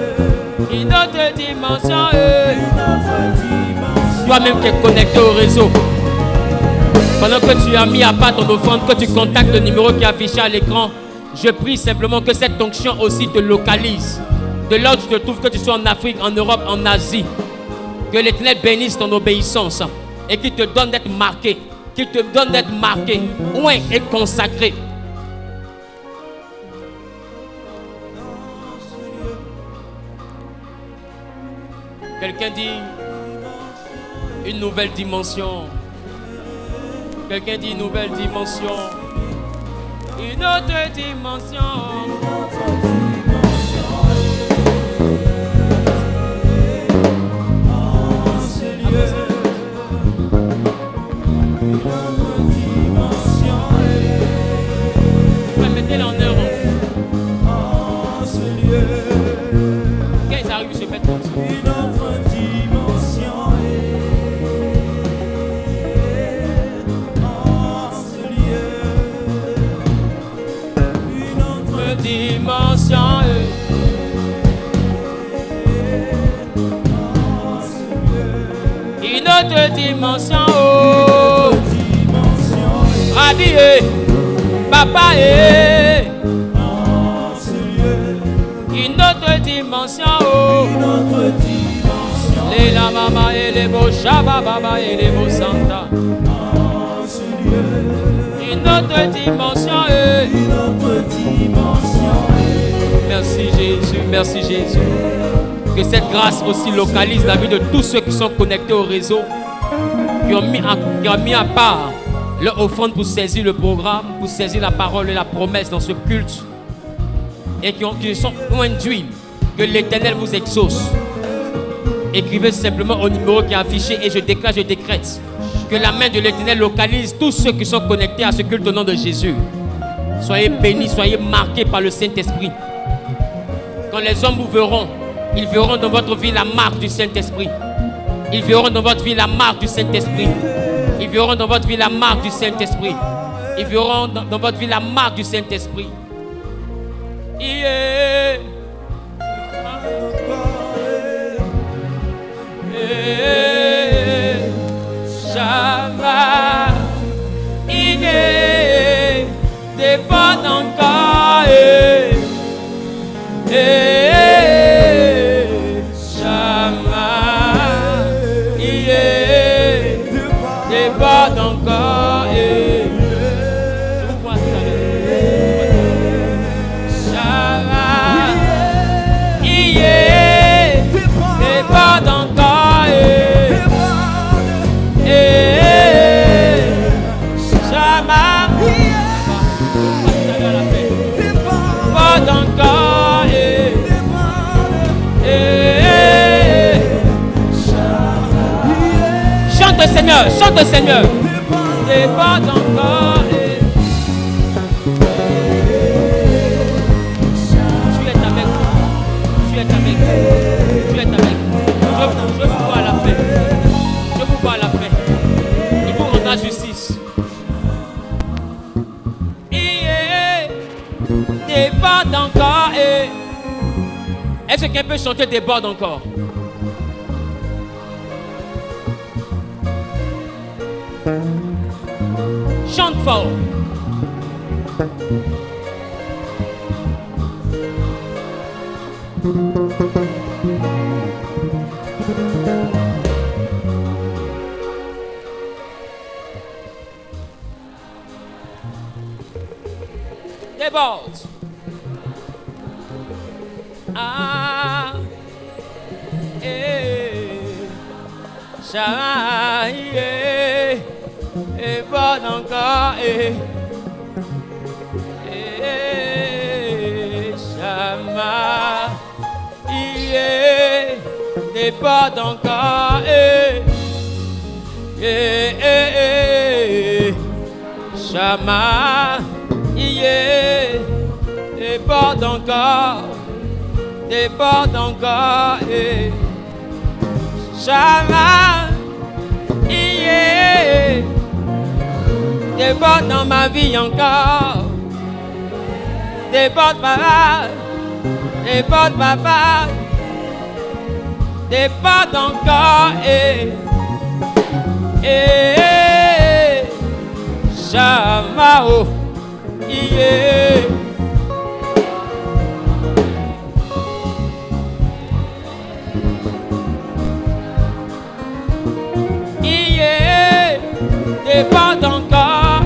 Une autre dimension, une autre dimension. Toi-même qui es connecté au réseau, pendant que tu as mis à part ton offrande, que tu contactes le numéro qui est affiché à l'écran, je prie simplement que cette onction aussi te localise. De là où tu te trouves, que tu sois en Afrique, en Europe, en Asie, que l'Éternel bénisse ton obéissance et qu'il te donne d'être marqué, qu'il te donne d'être marqué, oint et consacré. dit une nouvelle dimension. Quelqu'un dit une nouvelle dimension. Une autre dimension. Mettez-le en heure. Quand ils arrivent, ils se mettent comme ça. Une autre dimension en ce lieu. Une autre Dimension. en ce lieu. Une autre dimension. Oh. Rabbi, papa, En ce lieu. une autre dimension. Oh. Une autre dimension Les la mama et les beaux shabba baba et les beaux santa. en ce lieu. Une autre dimension. Une autre dimension Merci Jésus, merci Jésus. Que cette grâce aussi localise la vie de tous ceux qui sont connectés au réseau, qui ont mis à part leur offrande pour saisir le programme, pour saisir la parole et la promesse dans ce culte, et qui sont induits que l'Éternel vous exauce. Écrivez simplement au numéro qui est affiché et je déclare, je décrète que la main de l'Éternel localise tous ceux qui sont connectés à ce culte au nom de Jésus. Soyez bénis, soyez marqués par le Saint-Esprit. Quand les hommes vous verront, ils verront dans votre vie la marque du Saint-Esprit. Ils verront dans votre vie la marque du Saint-Esprit. Ils verront dans votre vie la marque du Saint-Esprit. Ils verront dans votre vie la marque du Saint-Esprit. Yeah. Shama, Ine, dépend encore. Shama, Ine, dépend encore. Shama, Ine, dépend encore. Chante le Seigneur, chante le Seigneur. Déborde encore. Tu es avec nous. Tu es avec nous. Tu es avec nous. Je vous vois à la fin. Je vous vois à la fin. Il vous rendra justice. Déborde encore. Est-ce qu'un peut chanter déborde encore? Chante fort. Déborde. Ah, Shamaïe, déborde encore. Shamaïe, déborde encore. Shamaïe, déborde encore. Déborde encore. Shama, déborde dans ma vie encore. Déborde papa. Déborde papa. Déborde encore. Shama, oh, déborde encore.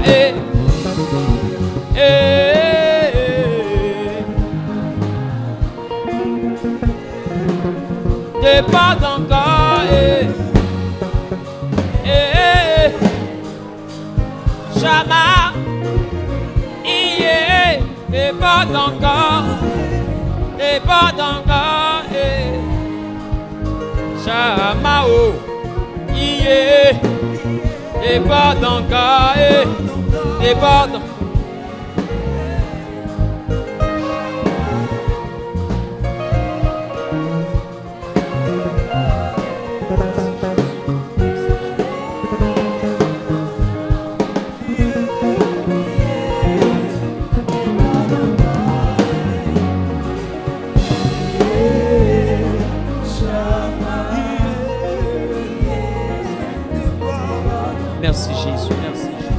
Déborde encore. Chama, ié, déborde encore, Chama, oh, ié, déborde encore, déborde. Merci Jésus, merci Jésus.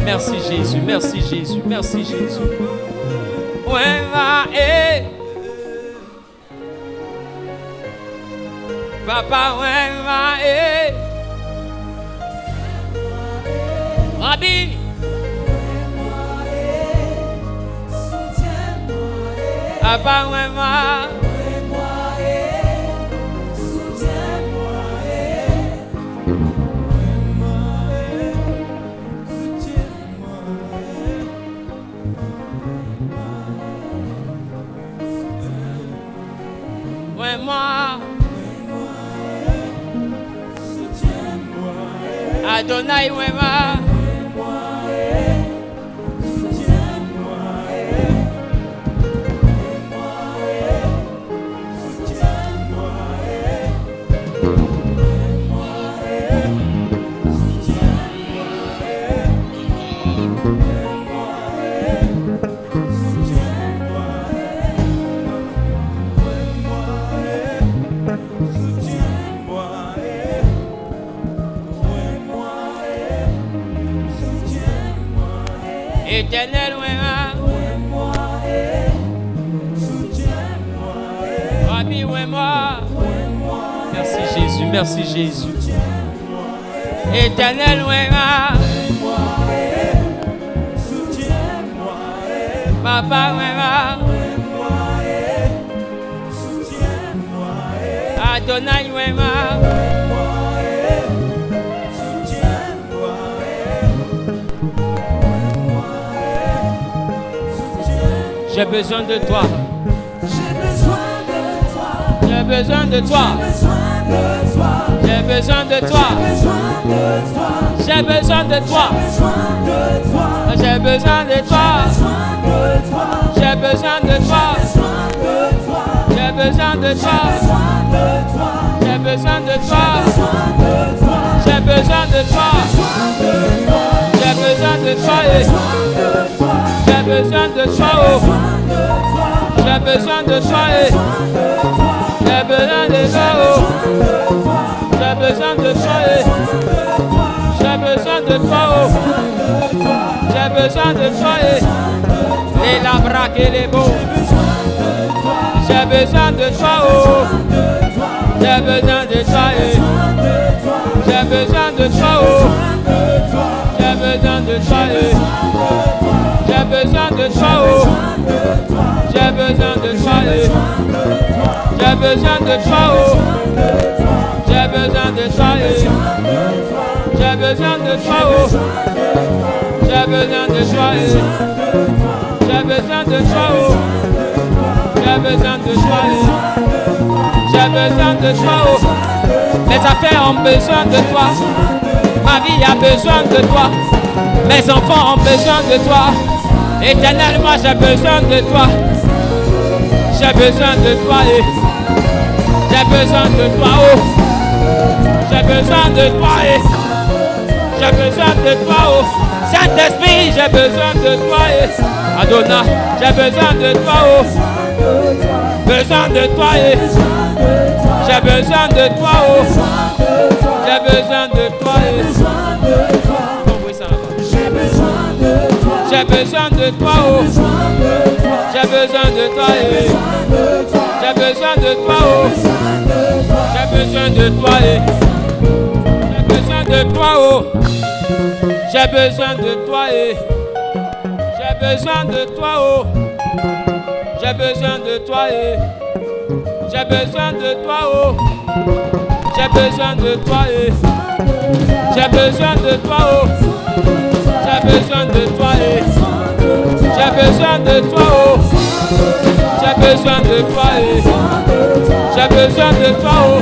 Merci Jésus. Merci Jésus, merci Jésus, merci Jésus. Ouais, va, Papa, ouais, va, Rabbi. Papa, ouais, va. Adonai, ouais, moi. Éternel, ouais, Rabbi, ouais, moi. Merci Jésus, merci Jésus. Éternel, ouais, Papa, ouais, Adonai, ouais, j'ai besoin de toi. J'ai besoin de toi. J'ai besoin de toi. J'ai besoin de toi. J'ai besoin de toi. J'ai besoin de toi. J'ai besoin de toi. J'ai besoin de toi. J'ai besoin de toi. J'ai besoin de toi. J'ai besoin de toi, oh. J'ai besoin de toi, j'ai besoin de toi, oh. J'ai besoin de toi, j'ai besoin de toi, oh. J'ai besoin de toi, et la braque et les beaux. J'ai besoin de toi, oh. J'ai besoin de toi, j'ai besoin de toi, oh. J'ai besoin de toi, j'ai besoin de toi, oh. J'ai besoin de toi, j'ai besoin de toi, oh. J'ai besoin de toi, j'ai besoin de toi, oh. J'ai besoin de toi, j'ai besoin de toi, oh. J'ai besoin de toi, j'ai besoin de toi, oh. Mes affaires ont besoin de toi, ma vie a besoin de toi, mes enfants ont besoin de toi. Éternel, moi j'ai besoin de toi. J'ai besoin de toi. J'ai besoin de toi. Oh. J'ai besoin de toi. J'ai besoin de toi. Oh. Saint-Esprit, j'ai besoin de toi. Adonai, j'ai besoin de toi. Oh. Besoin de toi. J'ai besoin de toi. Oh. J'ai besoin de toi. J'ai besoin de toi, oh. J'ai besoin de toi, j'ai besoin de toi, oh. J'ai besoin de toi, j'ai besoin de toi, oh. J'ai besoin de toi, j'ai besoin de toi, oh. J'ai besoin de toi, j'ai besoin de toi, oh. J'ai J'ai besoin de toi, j'ai besoin de toi, oh. J'ai besoin de toi, j'ai besoin de toi, oh. J'ai besoin de toi, j'ai besoin de toi, oh.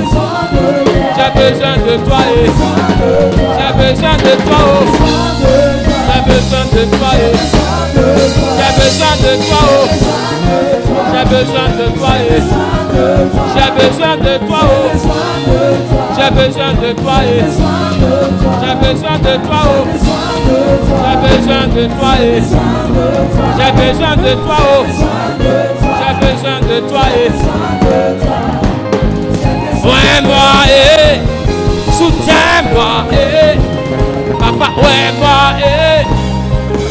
J'ai besoin de toi, j'ai besoin de toi, oh. J'ai besoin de toi, j'ai besoin de toi, oh. J'ai besoin de toi, j'ai besoin de toi, oh. J'ai besoin de toi, j'ai besoin de toi, oh. J'ai besoin de toi, j'ai besoin de toi, oh. J'ai besoin de toi, soutiens-moi, soutiens-moi, papa, ouais-moi,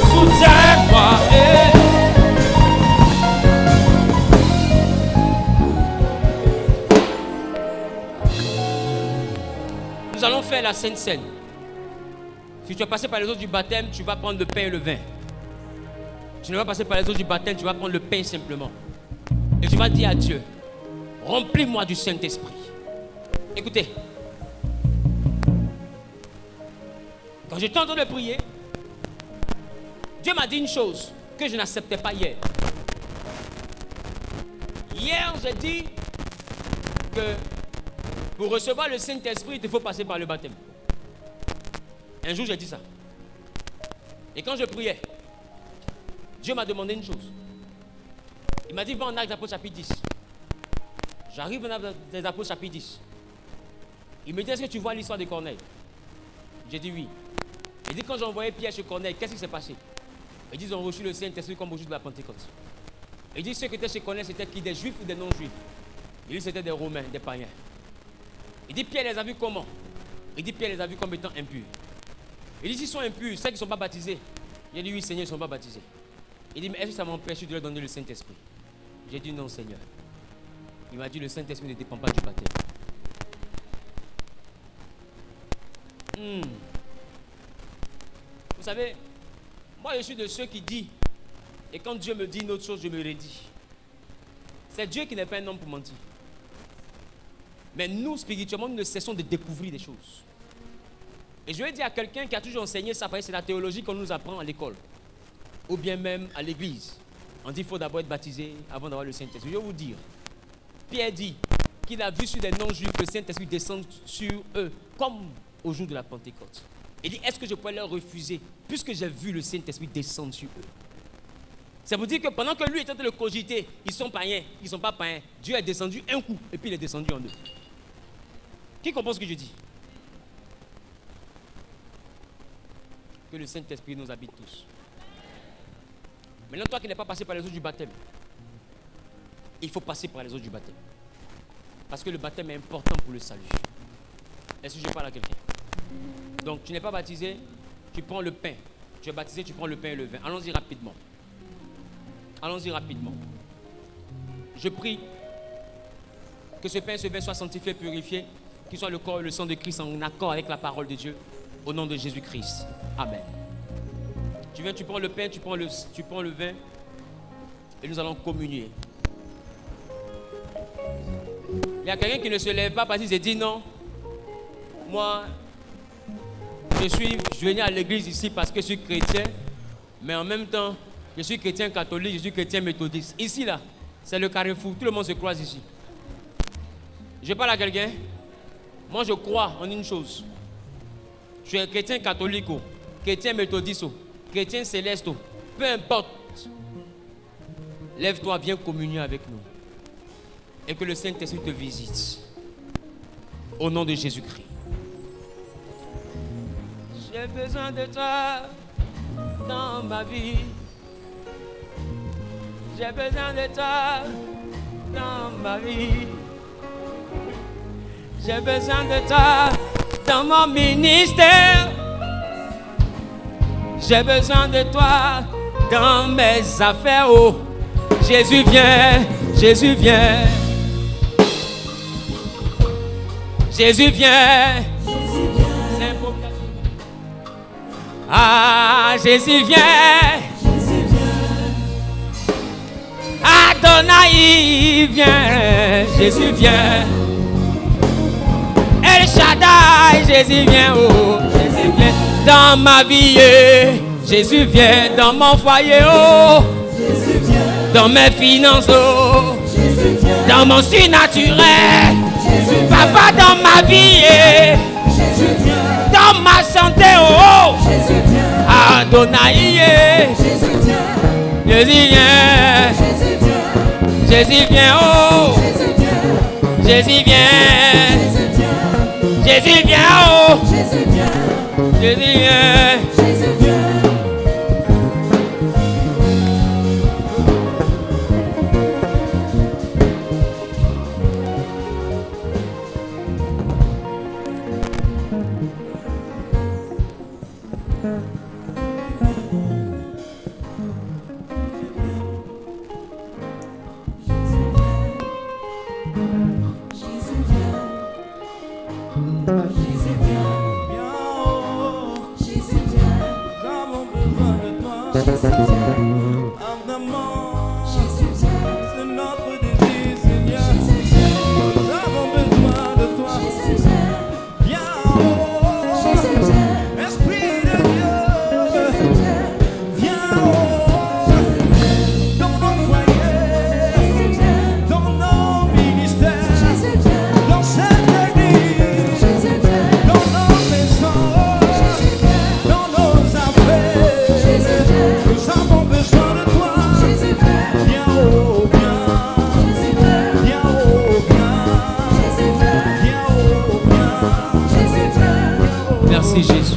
soutiens-moi, Nous allons faire la Sainte Seine. Si tu vas passer par les eaux du baptême, tu vas prendre le pain et le vin. Tu ne vas pas passer par les eaux du baptême, tu vas prendre le pain simplement. Et tu vas dire à Dieu, remplis-moi du Saint-Esprit. Écoutez, quand j'étais en train de prier, Dieu m'a dit une chose que je n'acceptais pas hier. Hier, j'ai dit que pour recevoir le Saint-Esprit, il faut passer par le baptême. Un jour, j'ai dit ça. Et quand je priais, Dieu m'a demandé une chose. Il m'a dit, va en Actes des Apôtres chapitre 10. J'arrive en Actes des Apôtres chapitre 10. Il me dit, est-ce que tu vois l'histoire de Corneille? J'ai dit oui. Il dit, quand j'ai envoyé Pierre chez Corneille, qu'est-ce qui s'est passé? Il dit, ils ont reçu le Saint-Esprit comme au jour de la Pentecôte. Il dit, ceux qui étaient chez Corneille, c'était qui? Des Juifs ou des non-Juifs? Il dit, c'était des Romains, des païens. Il dit, Pierre les a vus comment? Il dit, Pierre les a vus comme étant impurs. Il dit, s'ils sont impurs, ceux qui ne sont pas baptisés. J'ai dit, oui, Seigneur, ils ne sont pas baptisés. Il dit, mais est-ce que ça m'empêche de leur donner le Saint-Esprit? J'ai dit, non, Seigneur. Il m'a dit, le Saint-Esprit ne dépend pas du baptême. Vous savez, moi je suis de ceux qui disent, et quand Dieu me dit une autre chose, je me redis. C'est Dieu qui n'est pas un homme pour mentir. Mais nous, spirituellement, nous ne cessons de découvrir des choses. Et je vais dire à quelqu'un qui a toujours enseigné ça, c'est la théologie qu'on nous apprend à l'école. Ou bien même à l'église. On dit qu'il faut d'abord être baptisé avant d'avoir le Saint-Esprit. Je vais vous dire, Pierre dit qu'il a vu sur des non-juifs le Saint-Esprit descendre sur eux, comme au jour de la Pentecôte. Il dit, est-ce que je pourrais leur refuser, puisque j'ai vu le Saint-Esprit descendre sur eux? Ça veut dire que pendant que lui était en train de le cogiter, ils sont païens, ils ne sont pas païens. Dieu est descendu un coup, et puis il est descendu en eux. Qui comprend ce que je dis? Que le Saint-Esprit nous habite tous. Maintenant, toi qui n'es pas passé par les eaux du baptême, il faut passer par les eaux du baptême. Parce que le baptême est important pour le salut. Est-ce que je parle à quelqu'un? Donc, tu n'es pas baptisé, tu prends le pain. Tu es baptisé, tu prends le pain et le vin. Allons-y rapidement. Allons-y rapidement. Je prie que ce pain et ce vin soient sanctifiés, purifiés, qu'il soit le corps et le sang de Christ en accord avec la parole de Dieu, au nom de Jésus-Christ. Amen. Tu viens, tu prends le pain, tu prends le vin, et nous allons communier. Il y a quelqu'un qui ne se lève pas parce qu'il s'est dit non. Moi, je viens à l'église ici parce que je suis chrétien, mais en même temps, je suis chrétien catholique, je suis chrétien méthodiste. Ici, là, c'est le carrefour, tout le monde se croise ici. Je parle à quelqu'un. Moi, je crois en une chose. Je suis un chrétien catholique, chrétien méthodiste, chrétien céleste, peu importe. Lève-toi, viens communier avec nous. Et que le Saint-Esprit te visite. Au nom de Jésus-Christ. J'ai besoin de toi dans ma vie. J'ai besoin de toi dans ma vie. J'ai besoin de toi dans mon ministère. J'ai besoin de toi dans mes affaires. Oh, Jésus vient, Jésus vient. Jésus vient. Ah, Jésus vient. Adonai vient. Jésus vient. El Jésus vient, oh, Jésus vient dans ma vie. Jésus vient dans mon foyer, oh, Jésus vient, dans mes finances, oh, Jésus vient, dans mon surnaturel. Jésus vient, Papa, dans ma vie, Jésus vient, dans ma santé, oh, Jésus vient, Adonai, Jésus vient, Jésus vient, Jésus vient, Jésus vient, oh, Jésus vient, Jésus vient, Jésus vient, Jésus vient, oh, Jésus vient, Jésus vient. Jésus vient. Merci Jésus.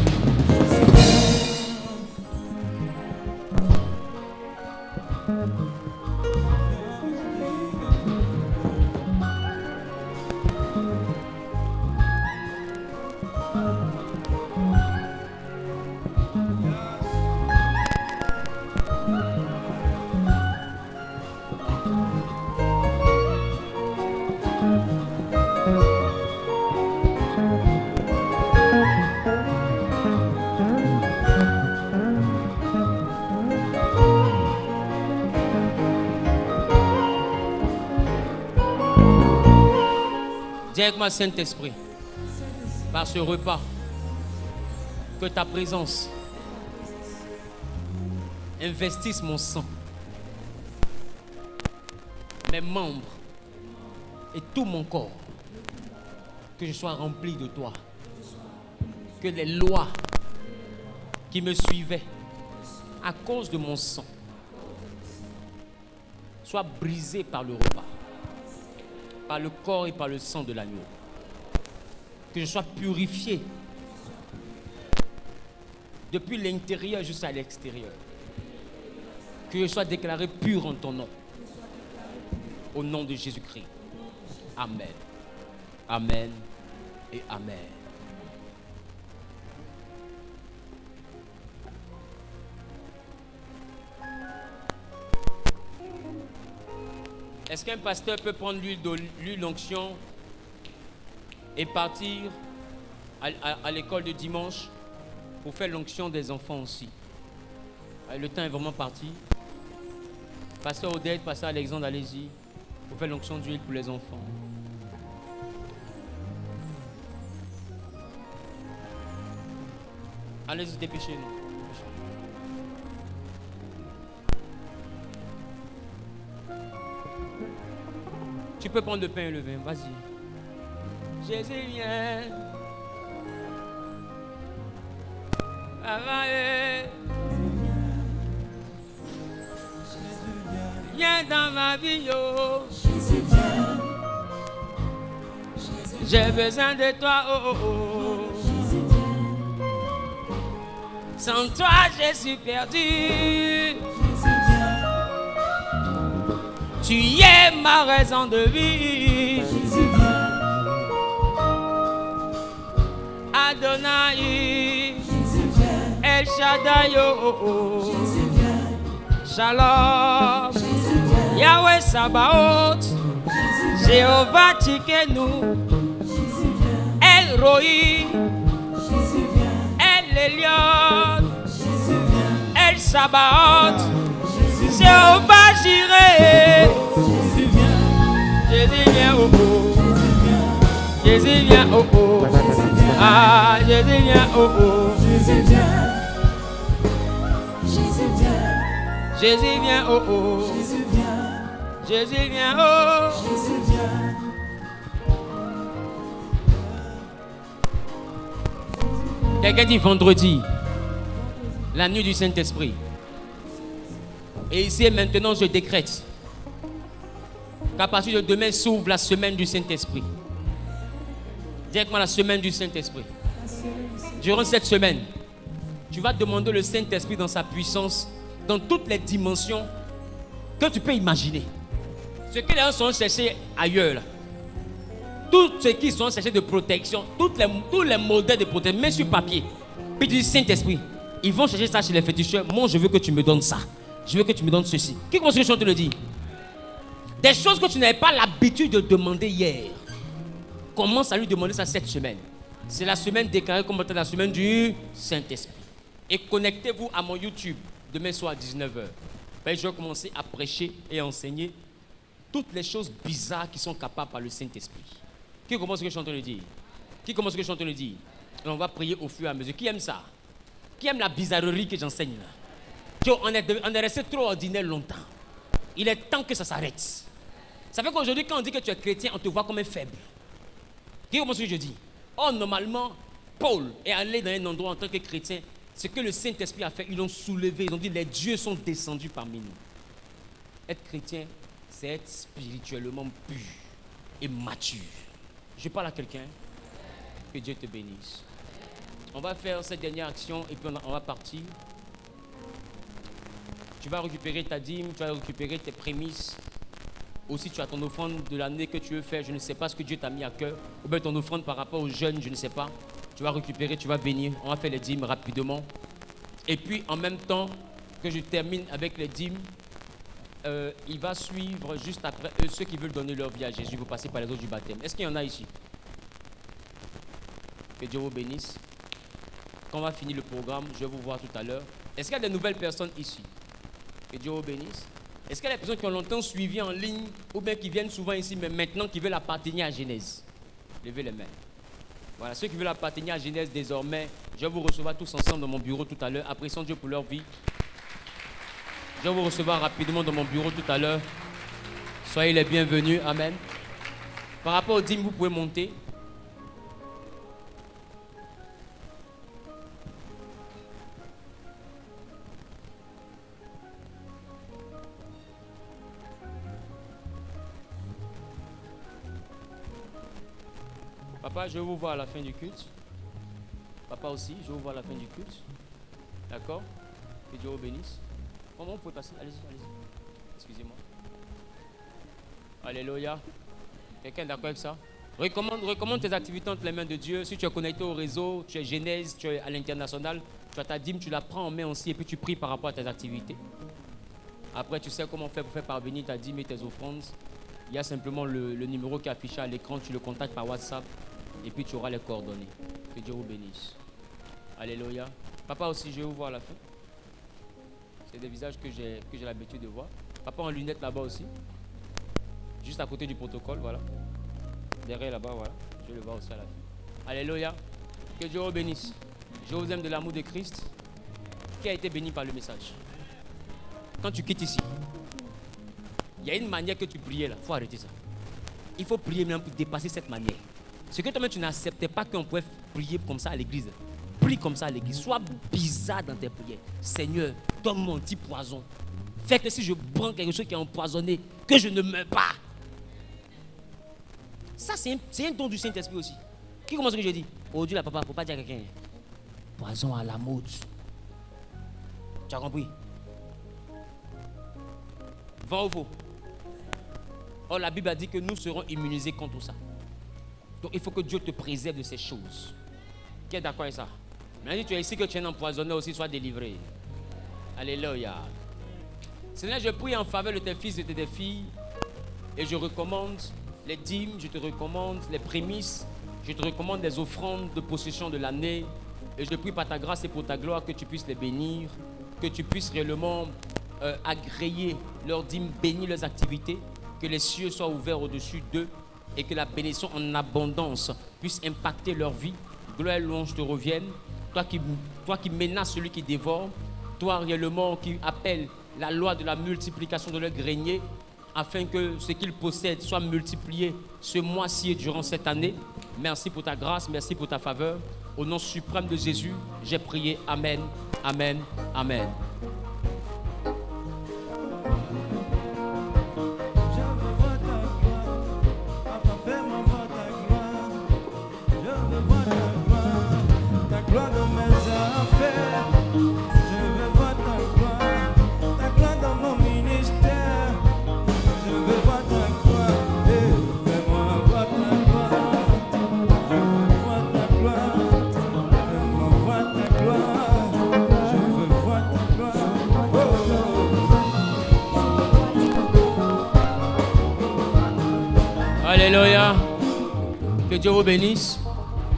Dis avec moi, Saint-Esprit, par ce repas, que ta présence investisse mon sang, mes membres et tout mon corps, que je sois rempli de toi, que les lois qui me suivaient à cause de mon sang soient brisées par le repas, par le corps et par le sang de l'agneau. Que je sois purifié depuis l'intérieur jusqu'à l'extérieur. Que je sois déclaré pur en ton nom. Au nom de Jésus-Christ. Amen. Amen et Amen. Est-ce qu'un pasteur peut prendre l'huile d'onction et partir à l'école de dimanche pour faire l'onction des enfants aussi? Le temps est vraiment parti. Pasteur Odette, pasteur Alexandre, allez-y pour faire l'onction d'huile pour les enfants. Allez-y, dépêchez-nous. Tu peux prendre le pain et le vin, vas-y. Jésus vient. Viens dans ma vie, yo. Jésus vient. J'ai besoin de toi, oh oh oh. Jésus vient. Sans toi, je suis perdu. Jésus vient. Tu es ma raison de vie. Jésus vient. Adonai, Jésus vient. El Shaddai, oh oh. Jésus vient. Shalom, Jésus vient. Yahweh Sabaoth, Jésus vient. Jéhovah Tsikenu, Jésus vient. El Roi, Jésus vient. El Elyon, Jésus vient. El Sabaoth, Jésus vient. Jéhovah Jireh. Jésus vient. Jésus vient, oh oh. Jésus vient. Jésus vient, oh oh. Jésus vient. Ah, Jésus vient, oh oh. Jésus vient. Jésus vient. Jésus vient, oh oh. Jésus vient. Jésus vient, oh. Jésus vient. Quelqu'un dit vendredi, la nuit du Saint-Esprit. Et ici et maintenant, je décrète qu'à partir de demain s'ouvre la semaine du Saint-Esprit. Directement la semaine du Saint-Esprit. Durant cette semaine, tu vas demander le Saint-Esprit dans sa puissance, dans toutes les dimensions que tu peux imaginer. Ce que les gens sont cherchés ailleurs, là. Tous ceux qui sont cherchés de protection, tous les modèles de protection, mets sur papier. Puis tu dis Saint-Esprit, ils vont chercher ça chez les féticheurs. Moi, je veux que tu me donnes ça. Je veux que tu me donnes ceci. Qui commence que je te le dis? Des choses que tu n'avais pas l'habitude de demander hier. Commence à lui demander ça cette semaine. C'est la semaine déclarée comme étant la semaine du Saint-Esprit. Et connectez-vous à mon YouTube demain soir à 19h. Je vais commencer à prêcher et à enseigner toutes les choses bizarres qui sont capables par le Saint-Esprit. Qui commence ce que je suis en train de dire? Qui commence ce que je suis en train de dire? Et on va prier au fur et à mesure. Qui aime ça? Qui aime la bizarrerie que j'enseigne là? On est resté trop ordinaire longtemps. Il est temps que ça s'arrête. Ça fait qu'aujourd'hui, quand on dit que tu es chrétien, on te voit comme un faible. Qui comprend ce que je dis? Oh, normalement, Paul est allé dans un endroit en tant que chrétien. Ce que le Saint-Esprit a fait, ils l'ont soulevé. Ils ont dit, les dieux sont descendus parmi nous. Être chrétien, c'est être spirituellement pur et mature. Je parle à quelqu'un. Que Dieu te bénisse. On va faire cette dernière action et puis on va partir. Tu vas récupérer ta dîme, tu vas récupérer tes prémices. Aussi, tu as ton offrande de l'année que tu veux faire. Je ne sais pas ce que Dieu t'a mis à cœur. Ou bien ton offrande par rapport aux jeunes, je ne sais pas. Tu vas récupérer, tu vas bénir. On va faire les dîmes rapidement. Et puis, en même temps que je termine avec les dîmes, il va suivre juste après eux, ceux qui veulent donner leur vie à Jésus. Vous passez par les eaux du baptême. Est-ce qu'il y en a ici? Que Dieu vous bénisse. Quand on va finir le programme, je vais vous voir tout à l'heure. Est-ce qu'il y a de nouvelles personnes ici? Que Dieu vous bénisse. Est-ce qu'il y a des personnes qui ont longtemps suivi en ligne ou bien qui viennent souvent ici, mais maintenant qui veulent appartenir à Genèse? Levez les mains. Voilà, ceux qui veulent appartenir à Genèse désormais, je vais vous recevoir tous ensemble dans mon bureau tout à l'heure. Apprécions Dieu pour leur vie. Je vais vous recevoir rapidement dans mon bureau tout à l'heure. Soyez les bienvenus. Amen. Par rapport aux dîmes, vous pouvez monter. Papa, je vais vous voir à la fin du culte. Papa aussi, je vais vous voir à la fin du culte. D'accord? Que Dieu vous bénisse. Comment vous pouvez passer? Allez-y, allez-y. Excusez-moi. Alléluia. Quelqu'un est d'accord avec ça? Recommande tes activités entre les mains de Dieu. Si tu es connecté au réseau, tu es Genèse, tu es à l'international, tu as ta dîme, tu la prends en main aussi et puis tu pries par rapport à tes activités. Après, tu sais comment faire pour faire parvenir ta dîme et tes offrandes. Il y a simplement le numéro qui est affiché à l'écran, tu le contactes par WhatsApp et puis tu auras les coordonnées. Que Dieu vous bénisse. Alléluia. Papa aussi, je vais vous voir à la fin. C'est des visages que j'ai l'habitude de voir. Papa en lunettes là-bas aussi. Juste à côté du protocole, voilà. Derrière là-bas, voilà. Je vais le voir aussi à la fin. Alléluia. Que Dieu vous bénisse. Je vous aime de l'amour de Christ. Qui a été béni par le message? Quand tu quittes ici, il y a une manière que tu priais là. Il faut arrêter ça. Il faut prier maintenant pour dépasser cette manière. Ce que toi-même tu n'acceptais pas qu'on pouvait prier comme ça à l'église. Prie comme ça à l'église. Sois bizarre dans tes prières. Seigneur, donne-moi un petit poison. Fais que si je prends quelque chose qui est empoisonné, que je ne meurs pas. Ça, c'est un don du Saint-Esprit aussi. Qui commence ce que je dis? Aujourd'hui, là, papa, il ne faut pas dire à quelqu'un. Poison à la mode. Tu as compris? Va ou faux? Or, la Bible a dit que nous serons immunisés contre ça. Donc, il faut que Dieu te préserve de ces choses. Qui est d'accord avec ça? Maintenant, si tu es ici que tu es empoisonné aussi, sois délivré. Alléluia. Seigneur, je prie en faveur de tes fils et de tes filles. Et je recommande les dîmes, je te recommande les prémices, je te recommande les offrandes de possession de l'année. Et je prie par ta grâce et pour ta gloire que tu puisses les bénir, que tu puisses réellement agréer leurs dîmes, bénir leurs activités, que les cieux soient ouverts au-dessus d'eux et que la bénédiction en abondance puisse impacter leur vie gloire et louange te reviennent. Toi qui menaces celui qui dévore, toi réellement qui appelle la loi de la multiplication de leur grenier, afin que ce qu'ils possèdent soit multiplié ce mois-ci et durant cette année. Merci pour ta grâce, merci pour ta faveur. Au nom suprême de Jésus, j'ai prié. Amen, amen, amen. Alléluia. Que Dieu vous bénisse.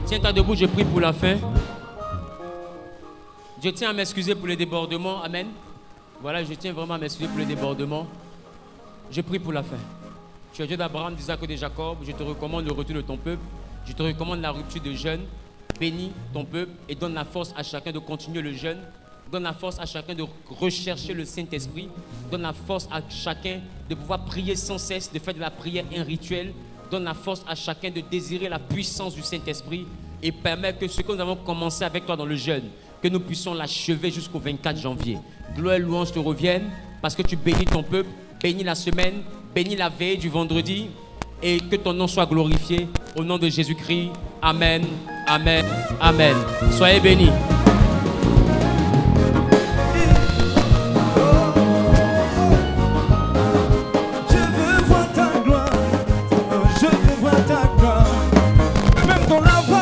Tiens-toi debout, je prie pour la fin. Je tiens à m'excuser pour les débordements. Amen. Voilà, je tiens vraiment à m'excuser pour les débordements. Je prie pour la fin. Tu es Dieu d'Abraham, d'Isaac et de Jacob. Je te recommande le retour de ton peuple. Je te recommande la rupture de jeûne. Bénis ton peuple et donne la force à chacun de continuer le jeûne. Donne la force à chacun de rechercher le Saint-Esprit. Donne la force à chacun de pouvoir prier sans cesse, de faire de la prière un rituel. Donne la force à chacun de désirer la puissance du Saint-Esprit et permet que ce que nous avons commencé avec toi dans le jeûne, que nous puissions l'achever jusqu'au 24 janvier. Gloire et louange te reviennent parce que tu bénis ton peuple, bénis la semaine, bénis la veille du vendredi et que ton nom soit glorifié. Au nom de Jésus-Christ, amen, amen, amen. Soyez bénis. Même dans la voie